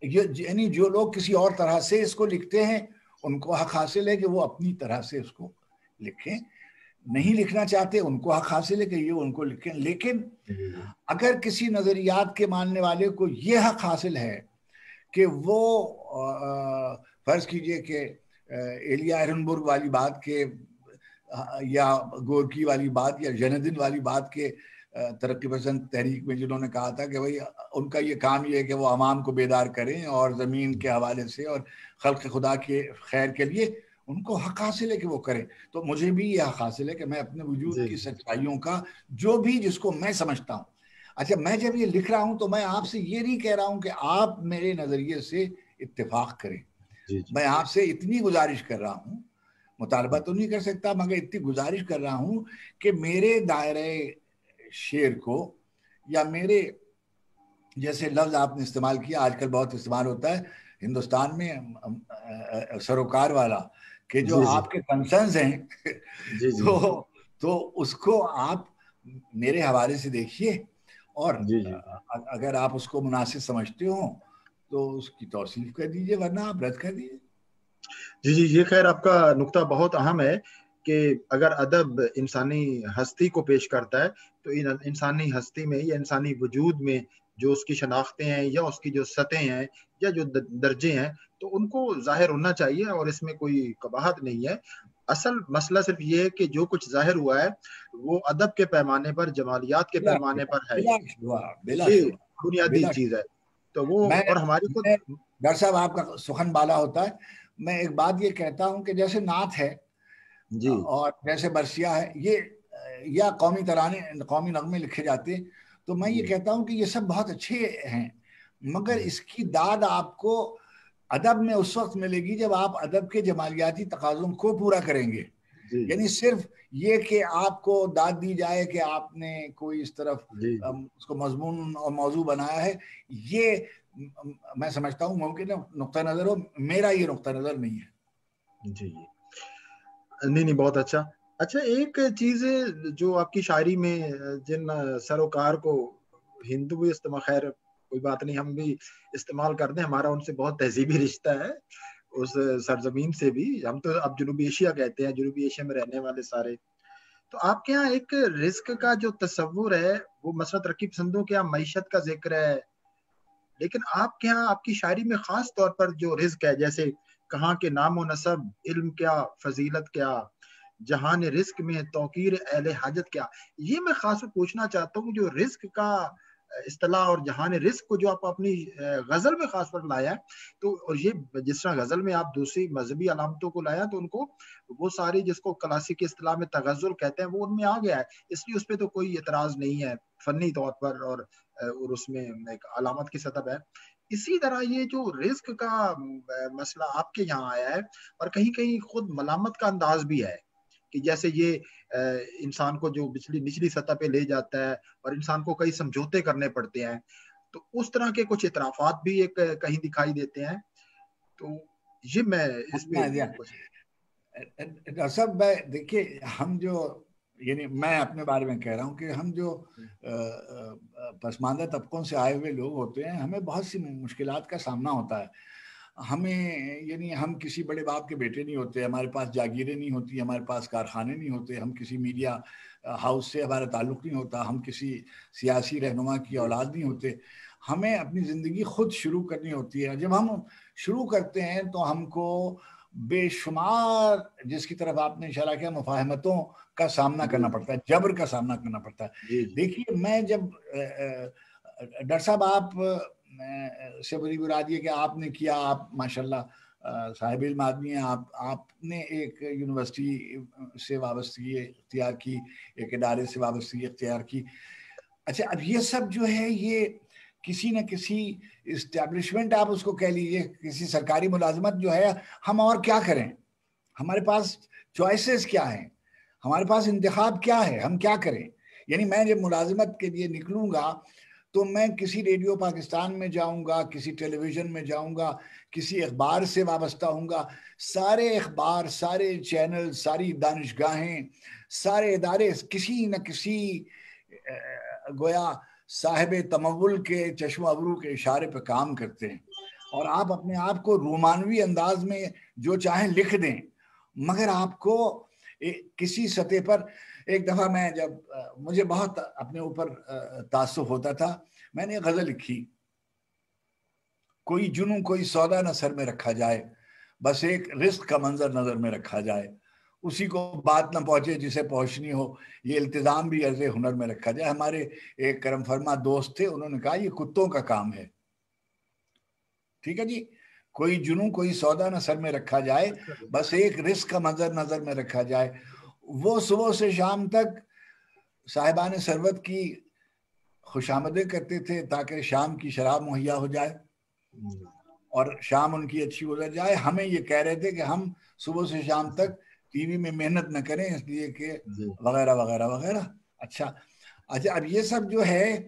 یعنی جو لوگ کسی اور طرح سے اس کو لکھتے ہیں ان کو حق حاصل ہے کہ وہ اپنی طرح سے اس کو لکھیں، نہیں لکھنا چاہتے ان کو حق حاصل ہے کہ یہ ان کو لکھیں۔ لیکن اگر کسی نظریات کے ماننے والے کو یہ حق حاصل ہے کہ وہ فرض کیجئے کہ ایلیا ایرنبرگ والی بات کے یا گورکی والی بات یا جندن والی بات کے ترقی پسند تحریک میں جنہوں نے کہا تھا کہ بھائی ان کا یہ کام یہ ہے کہ وہ عوام کو بیدار کریں اور زمین کے حوالے سے اور خلق خدا کے خیر کے لیے ان کو حق حاصل ہے کہ وہ کریں، تو مجھے بھی یہ حق حاصل ہے کہ میں اپنے وجود کی سچائیوں کا جو بھی جس کو میں سمجھتا ہوں، اچھا میں جب یہ لکھ رہا ہوں تو میں آپ سے یہ نہیں کہہ رہا ہوں کہ آپ میرے نظریے سے اتفاق کریں، میں آپ سے اتنی گزارش کر رہا ہوں، مطالبہ تو نہیں کر سکتا مگر اتنی گزارش کر رہا ہوں کہ میرے دائرہ شعر کو یا میرے جیسے لفظ آپ نے استعمال کیا آج کل بہت استعمال ہوتا ہے ہندوستان میں سروکار والا، کہ جو آپ کے کنسرنز ہیں تو اس کو آپ میرے حوالے سے دیکھیے، اور اگر آپ اس کو مناسب سمجھتے ہوں تو اس کی توصیف کر دیجئے، ورنہ آپ رد کر دیجئے۔ جی یہ خیر آپ کا نقطہ بہت اہم ہے کہ اگر ادب انسانی ہستی کو پیش کرتا ہے تو انسانی ہستی میں یا انسانی وجود میں جو اس کی شناختیں ہیں یا اس کی جو سطحیں ہیں یا جو درجے ہیں تو ان کو ظاہر ہونا چاہیے، اور اس میں کوئی قباحت نہیں ہے۔ اصل مسئلہ صرف یہ ہے کہ جو کچھ ظاہر ہوا ہے وہ ادب کے پیمانے پر، جمالیات کے پیمانے پر ہے، یہ بنیادی چیز ہے۔ تو وہ اور ہماری خود ڈاکٹر صاحب آپ کا سخن بالا ہوتا ہے۔ میں ایک بات یہ کہتا ہوں کہ جیسے نعت ہے اور جیسے برسیہ ہے، یہ یا قومی ترانے، قومی نغمے لکھے جاتے ہیں، تو میں یہ کہتا ہوں کہ یہ سب بہت اچھے ہیں، مگر اس کی داد آپ کو ادب میں اس وقت ملے گی جب آپ ادب کے جمالیاتی تقاضوں کو پورا کریں گے۔ یعنی صرف یہ کہ آپ کو داد دی جائے کہ آپ نے کوئی اس طرف اس کو مضمون اور موضوع بنایا ہے، یہ میں سمجھتا ہوں ممکن ہے نقطہ نظر ہو، میرا یہ نقطہ نظر نہیں ہے۔ جی نہیں بہت اچھا۔ اچھا ایک چیز جو آپ کی شاعری میں جن سروکار کو ہندو بھی استعمال، خیر کوئی بات نہیں، ہم بھی استعمال کر دیں، ہمارا ان سے بہت تہذیبی رشتہ ہے اس سرزمین سے بھی، ہم تو اب جنوبی ایشیا کہتے ہیں، جنوبی ایشیا میں رہنے والے سارے۔ تو آپ کے یہاں ایک رزق کا جو تصور ہے وہ مثلا ترقی پسندوں کے یہاں معیشت کا ذکر ہے، لیکن آپ کے یہاں آپ کی شاعری میں خاص طور پر جو رزق ہے، جیسے کہاں کے نام و نسب، علم کیا، فضیلت کیا، جہان رزق میں توقیر اہل حاجت کیا، یہ میں خاص پوچھنا چاہتا ہوں۔ جو رزق کا اصطلاح اور جہان رزق کو جو آپ اپنی غزل میں خاص پر لایا ہے، تو اور یہ جس طرح غزل میں آپ دوسری مذہبی علامتوں کو لایا تو ان کو وہ ساری جس کو کلاسیکی اصطلاح میں تغزل کہتے ہیں وہ ان میں آ گیا ہے، اس لیے اس پہ تو کوئی اعتراض نہیں ہے فنی طور پر، اور اس میں ایک علامت کی سطح ہے۔ اسی طرح یہ جو رزق کا مسئلہ آپ کے یہاں آیا ہے، اور کہیں کہیں خود ملامت کا انداز بھی ہے کہ جیسے یہ انسان کو جو نچلی سطح پہ لے جاتا ہے اور انسان کو کئی سمجھوتے کرنے پڑتے ہیں، تو اس طرح کے کچھ اعترافات بھی ایک کہیں دکھائی دیتے ہیں۔ تو یہ میں اس پہ ڈاکٹر صاحب دیکھیے، ہم جو یعنی میں اپنے بارے میں کہہ رہا ہوں کہ ہم جو پسماندہ طبقوں سے آئے ہوئے لوگ ہوتے ہیں، ہمیں بہت سی مشکلات کا سامنا ہوتا ہے۔ ہمیں یعنی ہم کسی بڑے باپ کے بیٹے نہیں ہوتے، ہمارے پاس جاگیریں نہیں ہوتی، ہمارے پاس کارخانے نہیں ہوتے، ہم کسی میڈیا ہاؤس سے ہمارا تعلق نہیں ہوتا، ہم کسی سیاسی رہنما کی اولاد نہیں ہوتے۔ ہمیں اپنی زندگی خود شروع کرنی ہوتی ہے۔ جب ہم شروع کرتے ہیں تو ہم کو بے شمار، جس کی طرف آپ نے اشارہ کیا، مفاہمتوں کا سامنا کرنا پڑتا ہے، جبر کا سامنا کرنا پڑتا ہے۔ دیکھیے میں جب ڈاکٹر صاحب آپ سے بڑی مراد یہ کہ آپ نے کیا، آپ ماشاءاللہ صاحب علم آدمی ہیں، آپ نے ایک یونیورسٹی سے وابستگی اختیار کی، ایک ادارے سے وابستگی اختیار کی۔ اچھا اب یہ سب جو ہے یہ کسی نہ کسی اسٹیبلشمنٹ، آپ اس کو کہہ لیجیے، کسی سرکاری ملازمت جو ہے، ہم اور کیا کریں؟ ہمارے پاس چوائسز کیا ہیں؟ ہمارے پاس انتخاب کیا ہے؟ ہم کیا کریں؟ یعنی میں جب ملازمت کے لیے نکلوں گا تو میں کسی ریڈیو پاکستان میں جاؤں گا، کسی ٹیلی ویژن میں جاؤں گا، کسی اخبار سے وابستہ ہوں گا۔ سارے اخبار، سارے چینل، ساری دانشگاہیں، سارے ادارے کسی نہ کسی گویا صاحب تمول کے چشم ابرو کے اشارے پہ کام کرتے ہیں، اور آپ اپنے آپ کو رومانوی انداز میں جو چاہیں لکھ دیں، مگر آپ کو کسی سطح پر، ایک دفعہ میں جب مجھے بہت اپنے اوپر تعصب ہوتا تھا، میں نے غزل لکھی، کوئی جنوں کوئی سودا نہ سر میں رکھا جائے، بس ایک رزق کا منظر نظر میں رکھا جائے، اسی کو بات نہ پہنچے جسے پہنچنی ہو، یہ التزام بھی عرض ہنر میں رکھا جائے۔ ہمارے ایک کرم فرما دوست تھے، انہوں نے کہا یہ کتوں کا کام ہے۔ ٹھیک ہے جی، کوئی جنوں کوئی سودا نہ سر میں رکھا جائے، بس ایک رزق کا منظر نظر میں رکھا جائے۔ وہ صبح سے شام تک صاحبان ثروت کی خوش آمدیں کرتے تھے تاکہ شام کی شراب مہیا ہو جائے اور شام ان کی اچھی گزر جائے۔ ہمیں یہ کہہ رہے تھے کہ ہم صبح سے شام تک ٹی وی میں محنت نہ کریں، اس لیے کہ وغیرہ وغیرہ وغیرہ۔ اچھا اب یہ سب جو ہے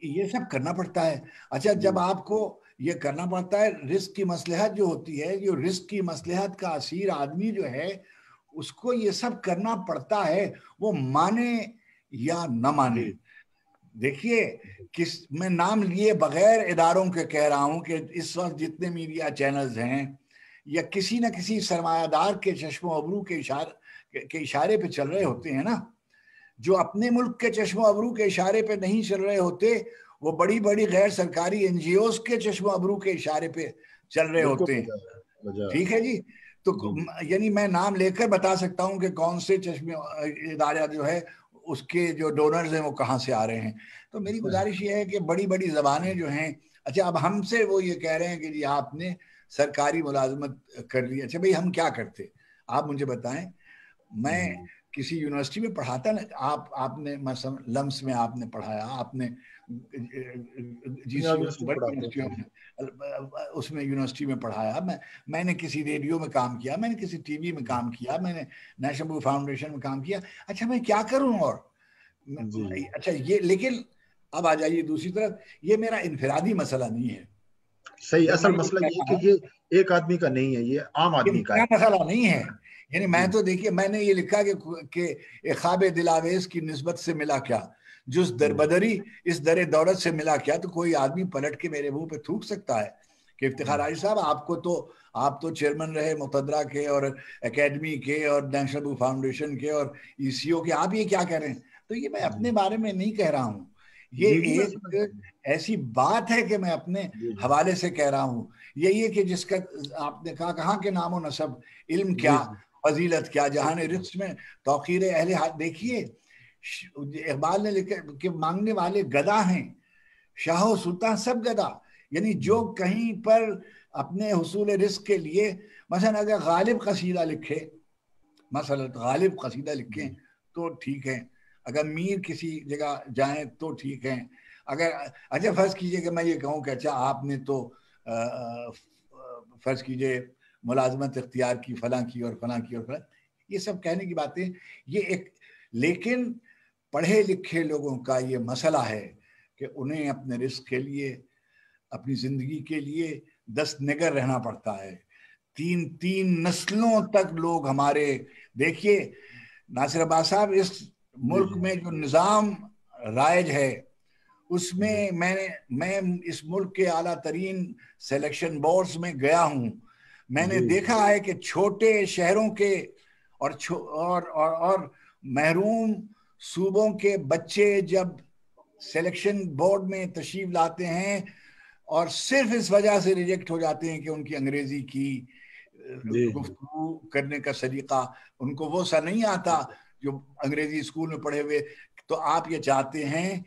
یہ سب کرنا پڑتا ہے۔ اچھا جب آپ کو یہ کرنا پڑتا ہے. رزق کی مصلحت جو ہوتی ہے, جو رزق کی مصلحت کا اسیر آدمی جو ہے اس کو یہ سب کرنا پڑتا ہے, وہ مانے یا نہ مانے. دیکھیے میں نام لیے بغیر اداروں کے کہہ رہا ہوں کہ اس وقت جتنے میڈیا چینلز ہیں یا کسی نہ کسی سرمایہ دار کے چشم و ابرو کے اشارے پہ چل رہے ہوتے ہیں نا, جو اپنے ملک کے چشم و ابرو کے اشارے پہ نہیں چل رہے ہوتے وہ بڑی بڑی غیر سرکاری این جی اوز کے چشم و ابرو کے اشارے پہ چل رہے ہوتے ہیں. ٹھیک ہے جی, تو یعنی میں نام لے کر بتا سکتا ہوں کہ کون سے چشم ادارہ جو ہے اس کے جو ڈونرز ہیں وہ کہاں سے آ رہے ہیں. تو میری گزارش یہ ہے کہ بڑی بڑی زبانیں جو ہیں, اچھا اب ہم سے وہ یہ کہہ رہے ہیں کہ جی آپ نے سرکاری ملازمت کر لی. اچھا بھئی ہم کیا کرتے, آپ مجھے بتائیں. میں کسی یونیورسٹی میں پڑھاتا نا, آپ نے مثلا لمس میں آپ نے پڑھایا, آپ نے جی سی یونیورسٹیوں میں اس میں یونیورسٹی میں پڑھایا, میں نے کسی ریڈیو میں کام کیا, میں نے کسی ٹی وی میں کام کیا, میں نے نیشنل بک فاؤنڈیشن میں کام کیا. اچھا میں کیا کروں اور اچھا یہ, لیکن اب آ جائیے دوسری طرف, یہ میرا انفرادی مسئلہ نہیں ہے. صحیح, اصل مسئلہ یہ کہ یہ ایک آدمی کا نہیں ہے, یہ عام آدمی کا مسئلہ نہیں ہے. یعنی میں تو دیکھیے میں نے یہ لکھا کہ خواب دلاویز کی نسبت سے ملا کیا, جس دربدری اس در دولت سے ملا کیا. تو کوئی آدمی پلٹ کے میرے منہ پہ تھوک سکتا ہے کہ افتخار عاجز صاحب آپ تو چیئرمین رہے مقتدرہ کے اور اکیڈمی کے اور نیشنل بک فاؤنڈیشن کے اور ای سی او کے, آپ یہ کیا کہہ رہے ہیں. تو یہ میں اپنے بارے میں نہیں کہہ رہا ہوں, یہ ایک ایسی بات ہے کہ میں اپنے حوالے سے کہہ رہا ہوں. یہی ہے کہ جس کا آپ نے کہا کہاں کے نام و نسب, علم کیا, فضیلت کیا, جہان رزق میں توقیر اہل حق. دیکھیے اقبال نے لکھا کہ مانگنے والے گدا ہیں, شاہ و سلطان سب گدا. یعنی جو کہیں پر اپنے حصول رزق کے لیے مثلا اگر غالب قصیدہ لکھے, مثلا غالب قصیدہ لکھیں تو ٹھیک ہے, اگر میر کسی جگہ جائیں تو ٹھیک ہے. اگر اچھا فرض کیجئے کہ میں یہ کہوں کہ اچھا آپ نے تو فرض کیجئے ملازمت اختیار کی, فلاں کی اور فلاں کی اور فلاں, یہ سب کہنے کی باتیں یہ ایک, لیکن پڑھے لکھے لوگوں کا یہ مسئلہ ہے کہ انہیں اپنے رزق کے لیے, اپنی زندگی کے لیے دست نگر رہنا پڑتا ہے. تین نسلوں تک لوگ ہمارے, دیکھیے ناصر عباس صاحب, اس ملک میں جو نظام رائج ہے اس میں میں اس ملک کے اعلیٰ ترین سلیکشن بورڈز میں گیا ہوں. میں نے دیکھا ہے کہ چھوٹے شہروں کے اور محروم صوبوں کے بچے جب سلیکشن بورڈ میں تشریف لاتے ہیں اور صرف اس وجہ سے ریجیکٹ ہو جاتے ہیں کہ ان کی انگریزی کی گفتگو کرنے کا سلیقہ ان کو وہ سا نہیں آتا جو انگریزی اسکول میں پڑھے ہوئے. تو آپ یہ چاہتے ہیں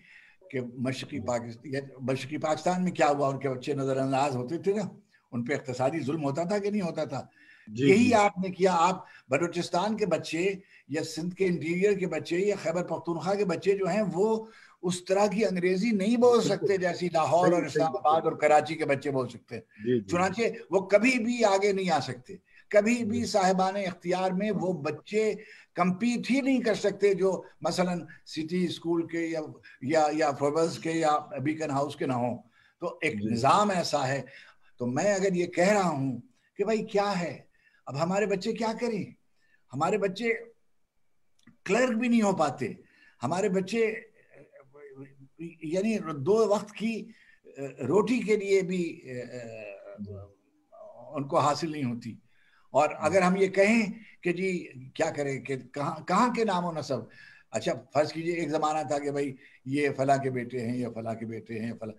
کہ مشرقی پاکستان میں کیا ہوا, ان کے بچے نظر انداز ہوتے تھے نا, ان پہ اقتصادی ظلم ہوتا تھا کہ نہیں ہوتا تھا. یہی آپ نے کیا. آپ بلوچستان کے بچے یا سندھ کے انٹیریئر کے بچے یا خیبر پختونخوا کے بچے جو ہیں وہ اس طرح کی انگریزی نہیں بول سکتے جیسی لاہور اور اسلام آباد اور کراچی کے بچے بول سکتے ہیں. چنانچہ وہ کبھی بھی آگے نہیں آ سکتے, کبھی بھی صاحبان اختیار میں وہ بچے کمپیٹ ہی نہیں کر سکتے جو مثلا سٹی اسکول کے یا فوربلز کے یا بیکن ہاؤس کے نہ ہوں. تو ایک نظام ایسا ہے. تو میں اگر یہ کہہ رہا ہوں کہ بھائی کیا ہے, اب ہمارے بچے کیا کریں, ہمارے بچے کلرک بھی نہیں ہو پاتے, ہمارے بچے یعنی 2 وقت کی روٹی کے لیے بھی ان کو حاصل نہیں ہوتی. اور اگر ہم یہ کہیں کہ جی کیا کریں کہ کہاں کے نام و نسب, اچھا فرض کیجئے ایک زمانہ تھا کہ بھائی یہ فلاں کے بیٹے ہیں یا فلاں کے بیٹے ہیں فلاں,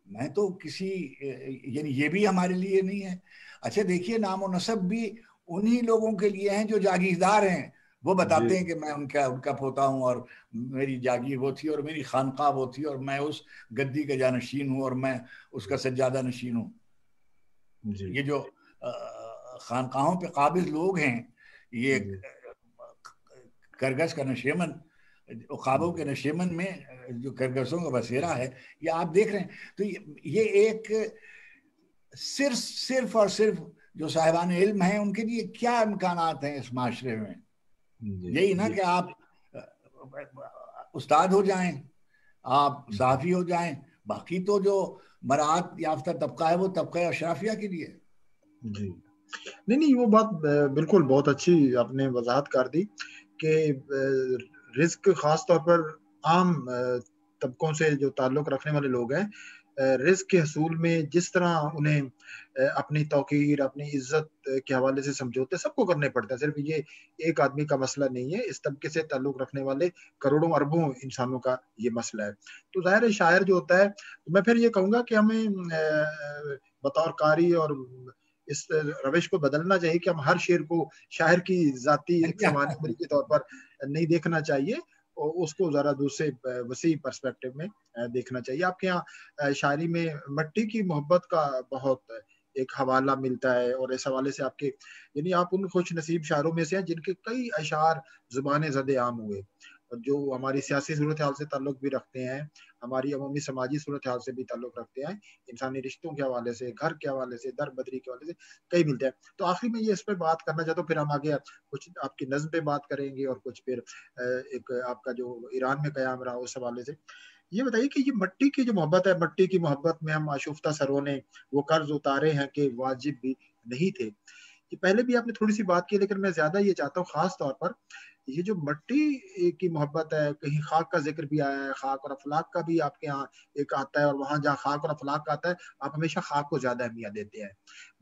میں تو کسی یعنی یہ بھی ہمارے لیے نہیں ہے. اچھا دیکھیے نام و نسب بھی انہی لوگوں کے لیے ہیں جو جاگیردار ہیں, وہ بتاتے ہیں کہ میں ان کا پوتا ہوں اور میری جاگیر وہ تھی اور میری خانقاہ وہ تھی اور میں اس گدی کا جانشین ہوں اور میں اس کا سجادہ نشین ہوں. یہ جو خانقاہوں پہ قابض لوگ ہیں, یہ کرگس کا نشیمن, عقابوں کے نشیمن میں جو کرگسوں کا بسیرا ہے, یہ آپ دیکھ رہے ہیں. تو یہ ایک صرف اور صرف جو صاحبان علم ہیں ان کے لیے کیا امکانات ہیں اس معاشرے میں, یہی نا کہ آپ استاد ہو جائیں, آپ صحافی ہو جائیں, باقی تو جو مراعات یافتہ طبقہ ہے وہ طبقہ اشرافیہ کے لیے. جی نہیں وہ بات بالکل بہت اچھی آپ نے وضاحت کر دی کہ رزق خاص طور پر عام طبقوں سے جو تعلق رکھنے والے لوگ ہیں رزق کے حصول میں جس طرح انہیں اپنی توقیر اپنی عزت کے حوالے سے سمجھوتے سب کو کرنے پڑتا ہے. صرف یہ ایک آدمی کا مسئلہ نہیں ہے, اس طبقے سے تعلق رکھنے والے کروڑوں اربوں انسانوں کا یہ مسئلہ ہے. تو ظاہر ہے شاعر جو ہوتا ہے, تو میں پھر یہ کہوں گا کہ ہمیں بطور قاری اور اس روش کو بدلنا چاہیے کہ ہم ہر شعر کو شاعر کی ذاتی ایک سماجی عمری کے طور پر نہیں دیکھنا چاہیے, اور اس کو ذرا دوسرے وسیع پرسپیکٹو میں دیکھنا چاہیے. آپ کے یہاں شاعری میں مٹی کی محبت کا بہت ایک حوالہ ملتا ہے, اور اس حوالے سے آپ کے یعنی آپ ان خوش نصیب شاعروں میں سے ہیں جن کے کئی اشعار زبان زد عام ہوئے, جو ہماری سیاسی صورتحال سے تعلق بھی رکھتے ہیں, ہماری عمومی سماجی صورتحال سے بھی تعلق رکھتے ہیں, انسانی رشتوں کے حوالے سے, گھر کے حوالے سے, در بدری کے حوالے سے کئی ملتے ہیں. تو آخری میں یہ اس پہ بات کرنا چاہتا ہوں, پھر ہم آگے کچھ آپ کی نظم پہ بات کریں گے اور کچھ پھر ایک آپ کا جو ایران میں قیام رہا اس حوالے سے. یہ بتائیے کہ یہ مٹی کی جو محبت ہے, مٹی کی محبت میں ہم آشفتہ سروں نے وہ قرض اتارے ہیں کہ واجب بھی نہیں تھے. یہ پہلے بھی آپ نے تھوڑی سی بات کی, لیکن میں زیادہ یہ چاہتا ہوں خاص طور پر یہ جو مٹی کی محبت ہے, کہیں خاک کا ذکر بھی آیا ہے, خاک اور افلاک کا بھی آپ کے یہاں ایک آتا ہے, اور وہاں جہاں خاک اور افلاک کا آتا ہے آپ ہمیشہ خاک کو زیادہ اہمیت دیتے ہیں.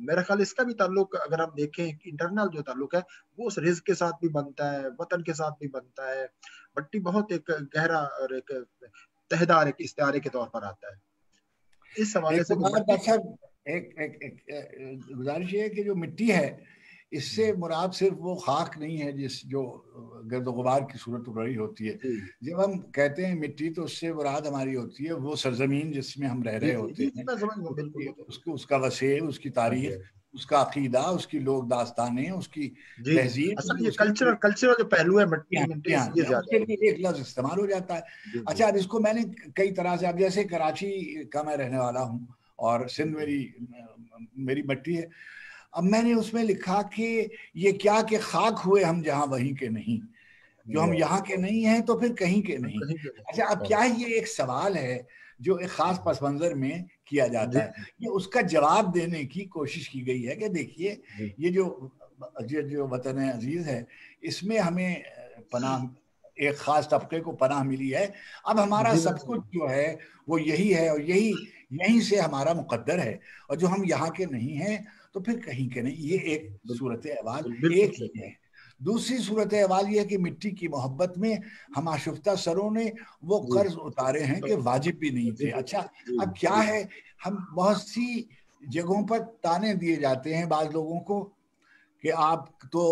میرا خیال اس کا بھی تعلق اگر ہم دیکھیں انٹرنل جو تعلق ہے وہ اس رزق کے ساتھ بھی بنتا ہے, وطن کے ساتھ بھی بنتا ہے. مٹی بہت ایک گہرا اور ایک تہدار ایک استعارے کے طور پر آتا ہے. اس حوالے سے ایک گزارش ہے کہ جو مٹی ہے اس سے مراد صرف وہ خاک نہیں ہے جس جو گرد و غبار کی صورت رہی ہوتی ہے. جب ہم کہتے ہیں مٹی تو اس سے مراد ہماری ہوتی ہے وہ سرزمین جس میں ہم رہ رہے ہوتے ہیں, اس کا وسیع, اس کی تاریخ, اس کا عقیدہ, اس کی لوگ داستانیں, اس کی تہذیب, یہ کلچرل جو پہلو ہے مٹی کے لیے ایک لفظ استعمال ہو جاتا ہے. اچھا, اب اس کو میں نے کئی طرح سے, اب جیسے کراچی کا میں رہنے والا ہوں اور سندھ میری مٹی ہے, اب میں نے اس میں لکھا کہ یہ کیا کہ خاک ہوئے ہم جہاں وہیں کے نہیں, جو ہم یہاں کے نہیں ہیں تو پھر کہیں کے نہیں. اچھا, اب کیا یہ ایک سوال ہے جو ایک خاص پس منظر میں کیا جاتا ہے, یہ اس کا جواب دینے کی کوشش کی گئی ہے کہ دیکھیے یہ جو وطن عزیز ہے اس میں ہمیں پناہ, ایک خاص طبقے کو پناہ ملی ہے, اب ہمارا سب کچھ جو ہے وہ یہی ہے, اور یہیں سے ہمارا مقدر ہے, اور جو ہم یہاں کے نہیں ہیں تو پھر کہیں کے نہیں. یہ ایک صورت احوال ایک ہی ہے. دوسری صورت احوال یہ ہے کہ مٹی کی محبت میں ہم آشفتہ سروں نے وہ قرض اتارے ہیں کہ واجب بھی نہیں تھے. اچھا, اب کیا ہے, ہم بہت سی جگہوں پر تانے دیے جاتے ہیں بعض لوگوں کو کہ آپ تو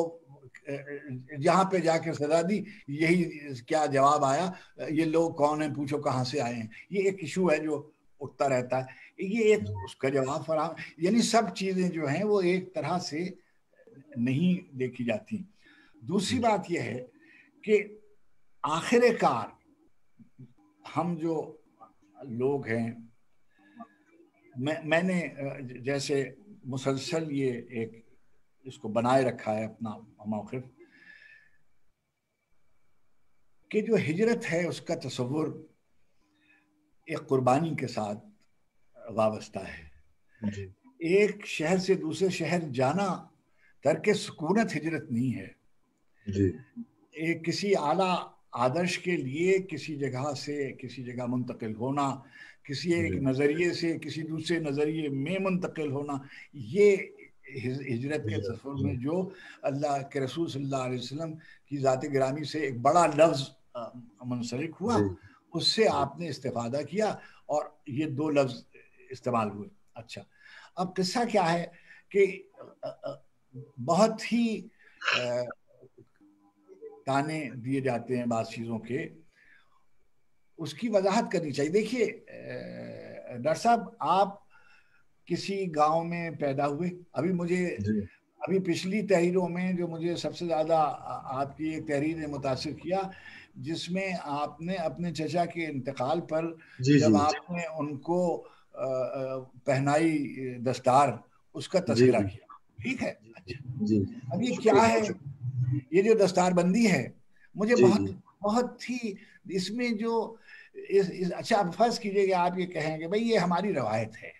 جہاں پہ جا کے سزا دی, یہی کیا جواب آیا, یہ لوگ کون ہیں, پوچھو کہاں سے آئے ہیں. یہ ایک ایشو ہے جو اٹھتا رہتا ہے, یہ ایک اس کا جواب فراہم, یعنی سب چیزیں جو ہیں وہ ایک طرح سے نہیں دیکھی جاتی. دوسری بات یہ ہے کہ آخر کار ہم جو لوگ ہیں, میں نے جیسے مسلسل یہ ایک اس کو بنائے رکھا ہے اپنا موقف کہ جو ہجرت ہے اس کا تصور ایک قربانی کے ساتھ وابستہ ہے. ایک شہر سے دوسرے شہر جانا ترک سکونت ہجرت نہیں ہے. ایک کسی اعلیٰ آدرش کے لیے کسی جگہ سے کسی جگہ منتقل ہونا, کسی ایک نظریے سے کسی دوسرے نظریے میں منتقل ہونا, یہ ہجرت کے تصور میں جو اللہ کے رسول صلی اللہ علیہ وسلم کی ذات گرامی سے ایک بڑا لفظ منسلک ہوا, اس سے آپ نے استفادہ کیا اور یہ دو لفظ استعمال ہوئے. اچھا, اب قصہ کیا ہے کہ بہت ہی تانے دیے جاتے ہیں بعض چیزوں کے, اس کی وضاحت کرنی چاہیے. دیکھیے ڈاکٹر صاحب, آپ کسی گاؤں میں پیدا ہوئے, ابھی پچھلی تحریروں میں جو مجھے سب سے زیادہ آپ کی ایک تحریر نے متاثر کیا جس میں آپ نے اپنے چچا کے انتقال پر جب آپ نے ان کو پہنائی دستار, اس کا تذکرہ کیا, ٹھیک ہے. اچھا, اب یہ کیا ہے, یہ جو دستار بندی ہے مجھے بہت ہی اس میں جو اچھا اب فرض کیجئے کہ آپ یہ کہیں کہ بھئی یہ ہماری روایت ہے،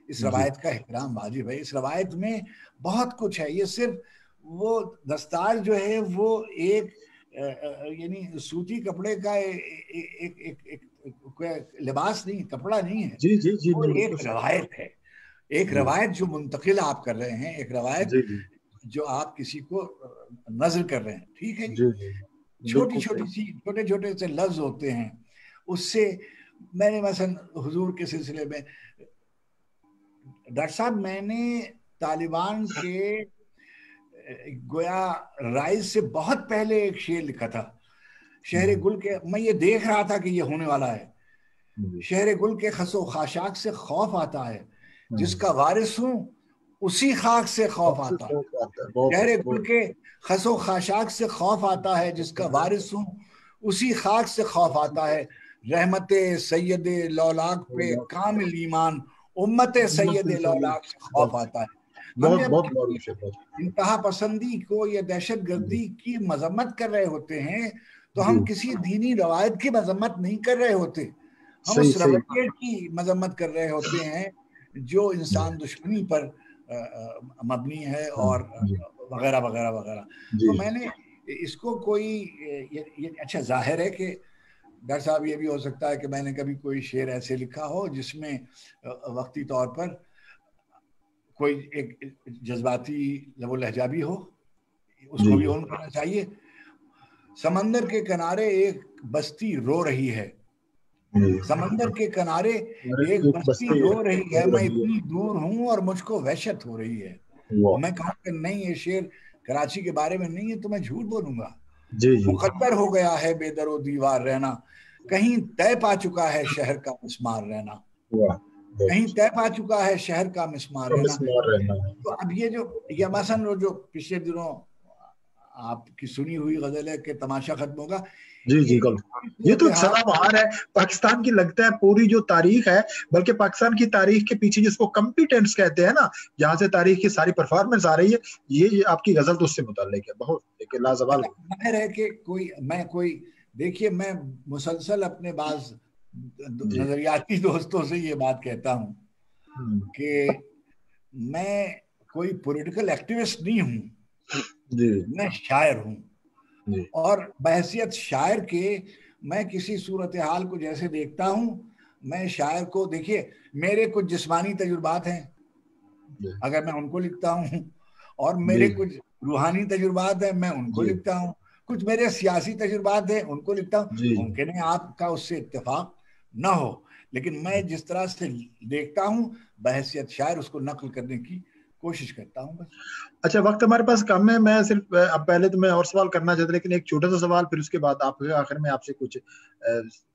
اس روایت کا احترام واجب ہے، اس روایت میں بہت کچھ ہے، یہ صرف وہ دستار جو ہے وہ ایک یعنی سوتی کپڑے کا ایک لباس نہیں، کپڑا نہیں ہے، جی جی جی وہ ایک روایت ہے، ایک روایت جو منتقل آپ کر رہے ہیں، ایک روایت جو آپ کسی کو نظر کر رہے ہیں، ٹھیک ہے جی، چھوٹی چھوٹی سی چھوٹے چھوٹے سے لفظ ہوتے ہیں، اس سے میں نے مثلا حضور کے سلسلے میں ڈاکٹر صاحب میں نے طالبان کے گویا رائز سے بہت پہلے ایک شعر لکھا تھا، شہر گل کے، میں یہ دیکھ رہا تھا کہ یہ ہونے والا ہے، شہر گل کے خس و خاشاک سے خوف آتا ہے، جس کا وارث ہوں اسی خاک سے خوف آتا ہے، شہر گل کے خس و خاشاک سے خوف آتا ہے، جس کا وارث ہوں اسی خاک سے خوف آتا ہے، رحمت سید لولاک پہ کامل ایمان، امت سید لولاک سے خوف آتا ہے۔ ہم جب انتہا پسندی کو یا دہشت گردی کی مذمت کر رہے ہوتے ہیں تو ہم کسی دینی روایت کی مذمت نہیں کر رہے ہوتے، ہم اس رویے کی مذمت کر رہے ہوتے ہیں جو انسان دشمنی پر مبنی ہے اور وغیرہ وغیرہ وغیرہ۔ تو میں نے اس کو کوئی اچھا ظاہر ہے کہ ڈاکٹر صاحب یہ بھی ہو سکتا ہے کہ میں نے کبھی کوئی شعر ایسے لکھا ہو جس میں وقتی طور پر کوئی ایک جذباتی لب و لہجہ بھی ہو، اس کو بھی آن کرنا چاہیے۔ سمندر کے کنارے ایک بستی رو رہی ہے، سمندر کے کنارے ایک بستی رو رہی ہے، میں اتنی دور ہوں اور مجھ کو وحشت ہو رہی ہے۔ میں کہوں کہ نہیں یہ شعر کراچی کے بارے میں نہیں ہے تو میں جھوٹ بولوں گا۔ مقدر ہو گیا ہے بے در و دیوار رہنا، کہیں طے پا چکا ہے شہر کا مسمار رہنا، کہیں طے پا چکا ہے شہر کا مسمار رہنا۔ تو اب یہ جو مثلا جو پچھلے دنوں آپ کی سنی ہوئی غزل ہے کہ تماشا ختم ہوگا، جی جی یہ تو سدا بہار ہے پاکستان کی، لگتا ہے پوری جو تاریخ ہے، بلکہ پاکستان کی تاریخ کے پیچھے جس کو کمپیٹنس کہتے ہیں نا، جہاں سے تاریخ کی ساری پرفارمنس آ رہی ہے، یہ آپ کی غزل تو اس سے متعلق ہے، بہت لازوال ہے کہ کوئی دیکھیے میں مسلسل اپنے بعض نظریاتی دوستوں سے یہ بات کہتا ہوں کہ میں کوئی پولیٹیکل ایکٹیوسٹ نہیں ہوں، میں شاعر ہوں، اور بحیثیت شاعر کے میں کسی صورتحال کو جیسے دیکھتا ہوں، میں شاعر کو دیکھیے میرے کچھ جسمانی تجربات ہیں اگر میں ان کو لکھتا ہوں، اور میرے کچھ روحانی تجربات ہیں میں ان کو لکھتا ہوں، کچھ میرے سیاسی تجربات ہیں ان کو لکھتا ہوں، ممکن ہے آپ کا اس سے اتفاق نہ ہو، لیکن میں جس طرح سے دیکھتا ہوں بحیثیت شاعر اس کو نقل کرنے کی کوشش کرتا ہوں بس۔ اچھا وقت ہمارے پاس کم ہے، میں صرف اب پہلے تو میں اور سوال کرنا چاہتا لیکن ایک چھوٹا سا سوال، پھر اس کے بعد آپ آخر میں آپ سے کچھ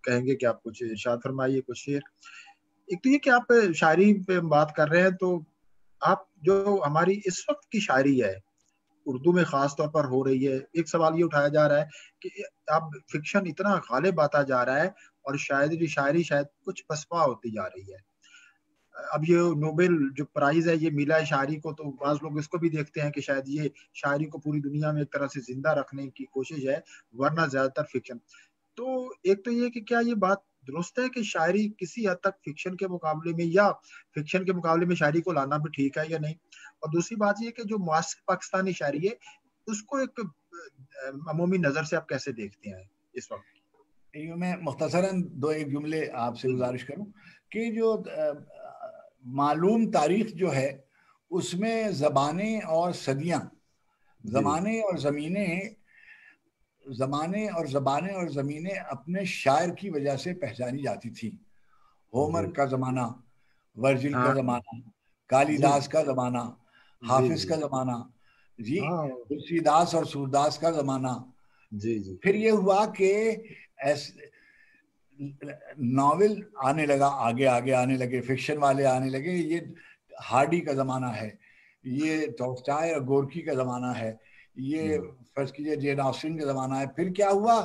کہیں گے کہ آپ کچھ ارشاد فرمائیے کچھ شعر۔ ایک تو یہ کہ آپ شاعری پہ بات کر رہے ہیں، تو آپ جو ہماری اس وقت کی شاعری ہے اردو میں خاص طور پر ہو رہی ہے، ایک سوال یہ اٹھایا جا رہا ہے کہ اب فکشن اتنا غالب آتا جا رہا ہے اور شاعری شاید کچھ پسپا ہوتی جا رہی ہے۔ اب یہ نوبل جو پرائز ہے یہ ملا ہے شاعری کو، تو بعض لوگ اس کو بھی دیکھتے ہیں کہ شاید یہ شاعری کو پوری دنیا میں ایک طرح سے زندہ رکھنے کی کوشش ہے، ورنہ زیادہ تر فکشن۔ تو ایک تو یہ کہ کیا یہ بات درست ہے کہ شاعری کسی حد تک فکشن کے مقابلے میں، یا فکشن کے مقابلے میں شاعری کو لانا بھی ٹھیک ہے یا نہیں؟ اور دوسری بات یہ کہ جو معاصر پاکستانی شاعری ہے اس کو ایک عمومی نظر سے آپ کیسے دیکھتے ہیں اس وقت؟ میں مختصراً دو ایک جملے آپ سے گزارش کروں کہ جو معلوم تاریخ جو ہے اس میں زبانیں اور صدیاں، زمانے اور زمینیں اپنے شاعر کی وجہ سے پہچانی جاتی تھی۔ ہومر کا زمانہ، ورجل کا زمانہ، کالی داس کا زمانہ، حافظ کا زمانہ، تلسی داس اور سورداس کا زمانہ۔ پھر یہ ہوا کہ ناول آنے لگا، آگے آنے لگے، فکشن والے آنے لگے، یہ ہارڈی کا زمانہ ہے، یہ ٹولسٹائے اور گورکی کا زمانہ ہے، یہ فرض کیجئے جین آسٹن کا زمانہ ہے۔ پھر کیا ہوا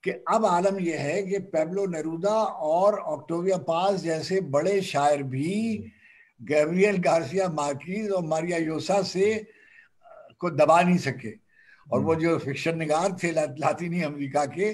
کہ اب عالم یہ ہے کہ پیبلو نیرودا اور آکٹاویا پاز جیسے بڑے شاعر بھی گیبریل گارسیا مارکیز اور ماریا یوسا سے کو دبا نہیں سکے، اور وہ جو فکشن نگار تھے لاطینی امریکہ کے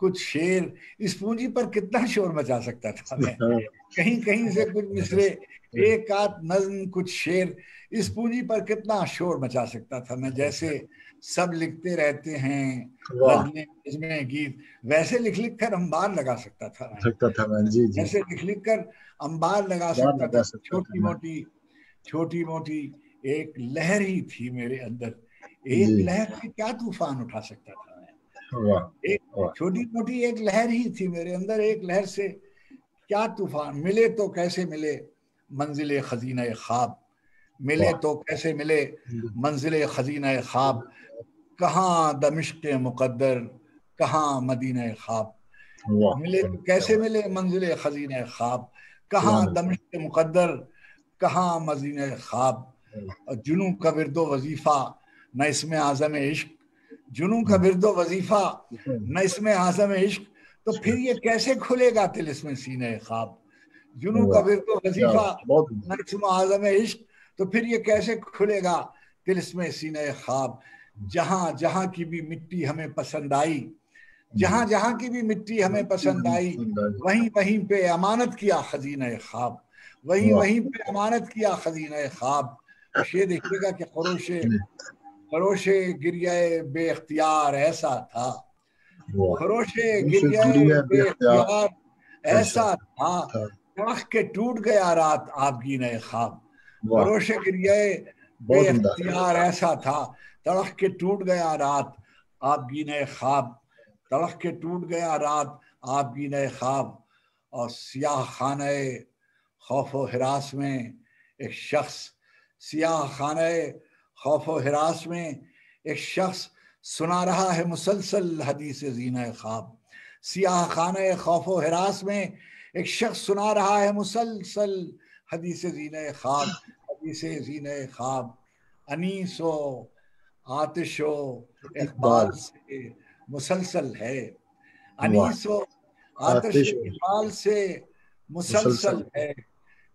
کچھ شعر، اس پونجی پر کتنا شور مچا سکتا تھا میں، کہیں کہیں سے کچھ مصرے، ایک آدھ نظم، کچھ شعر، اس پونجی پر کتنا شور مچا سکتا تھا میں. جیسے سب لکھتے رہتے ہیں غزلیں نظمیں گیت، ویسے لکھ لکھ کر انبار لگا سکتا تھا میں، ایسے لکھ لکھ کر انبار لگا سکتا تھا. چھوٹی موٹی ایک لہر ہی تھی میرے اندر، ایک لہر سے کیا طوفان اٹھا سکتا تھا میں. ایک چھوٹی موٹی ایک لہر ہی تھی میرے اندر، ایک لہر سے کیا طوفان. ملے تو کیسے ملے منزل خزینہ خواب، ملے تو کیسے ملے منزل خزینہ خواب، کہاں دمشق مقدر کہاں مدینہ خواب. ملے تو کیسے ملے منزل خزینہ خواب، کہاں دمشق مقدر کہاں مدینہ خواب. جنوں کا ورد و وظیفہ نہ اسم اعظم عشق، جنوں کا ورد و وظیفہ نہ اسم اعظم عشق، تو پھر یہ کیسے کھلے گا طلسم سینہ خواب. جنوں کا ورد و وظیفہ نہ اسم اعظم عشق، تو پھر یہ کیسے کھلے گا طلسم سینہ خواب. جہاں جہاں کی بھی مٹی ہمیں پسند آئی، جہاں جہاں کی بھی مٹی ہمیں پسند آئی، وہیں وہیں پہ امانت کیا خزینہ خواب، وہیں وہیں پہ امانت کیا خزینہ خواب. یہ دیکھیے گا کہ خروش گریہ بے اختیار ایسا تھا، خروش گریہ بے اختیار ایسا تھا، تڑخ کے ٹوٹ گیا رات آبگینہ خواب. خروش گریہ بے اختیار ایسا تھا، تڑخ کے ٹوٹ گیا رات آبگینہ خواب، تڑخ کے ٹوٹ گیا رات آبگینہ خواب. اور سیاہ خانہ خوف و ہراس میں ایک شخص، سیاہ خانہ خوف و ہراس میں ایک شخص سنا رہا ہے مسلسل حدیث زینہ خواب. سیاہ خانہ خوف و ہراس میں ایک شخص سنا رہا ہے مسلسل حدیث زینہ خواب، حدیث زینہ خواب. انیس و آتش و اقبال سے مسلسل ہے، انیس و آتش اقبال سے مسلسل ہے،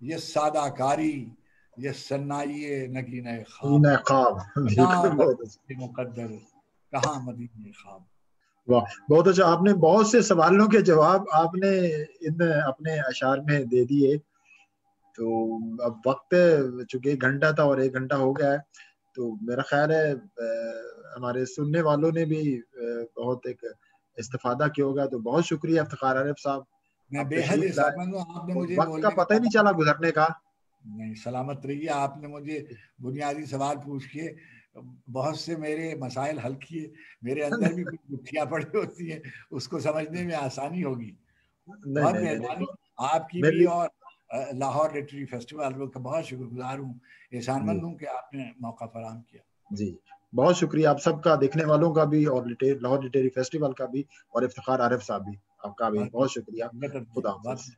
یہ سادہ کاری یہ سنائی نگینہ خواب، مقدر کہاں مدینہ خواب. واہ، بہت اچھا. آپ نے بہت سے سوالوں کے جواب آپ نے ان اپنے اشعار میں دے دیے. تو اب وقت چونکہ 1 گھنٹہ تھا اور 1 گھنٹہ ہو گیا ہے، تو میرا خیال ہے ہمارے سننے والوں نے بھی بہت ایک استفادہ کیا ہوگا. تو بہت شکریہ افتخار عارف صاحب، میں بے حد سلامت ہوں. آپ نے مجھے وقت کا پتہ ہی نہیں چلا گزرنے کا. نہیں، سلامت رہیے. آپ نے مجھے بنیادی سوال پوچھ کے بہت سے میرے مسائل حل کیے. میرے اندر بھی کچھ گتھیاں پڑی ہوتی ہیں، اس کو سمجھنے میں آسانی ہوگی. بہت مہربانی آپ کی بھی، اور لاہور لٹریری فیسٹیول کا بہت شکر گزار ہوں، احسان مند ہوں کہ آپ نے موقع فراہم کیا. جی بہت شکریہ آپ سب کا، دیکھنے والوں کا بھی، اور لاہور لٹریری فیسٹیول کا بھی، اور افتخار عارف صاحب بھی، آپ کا بھی بہت شکریہ. خدا حافظ.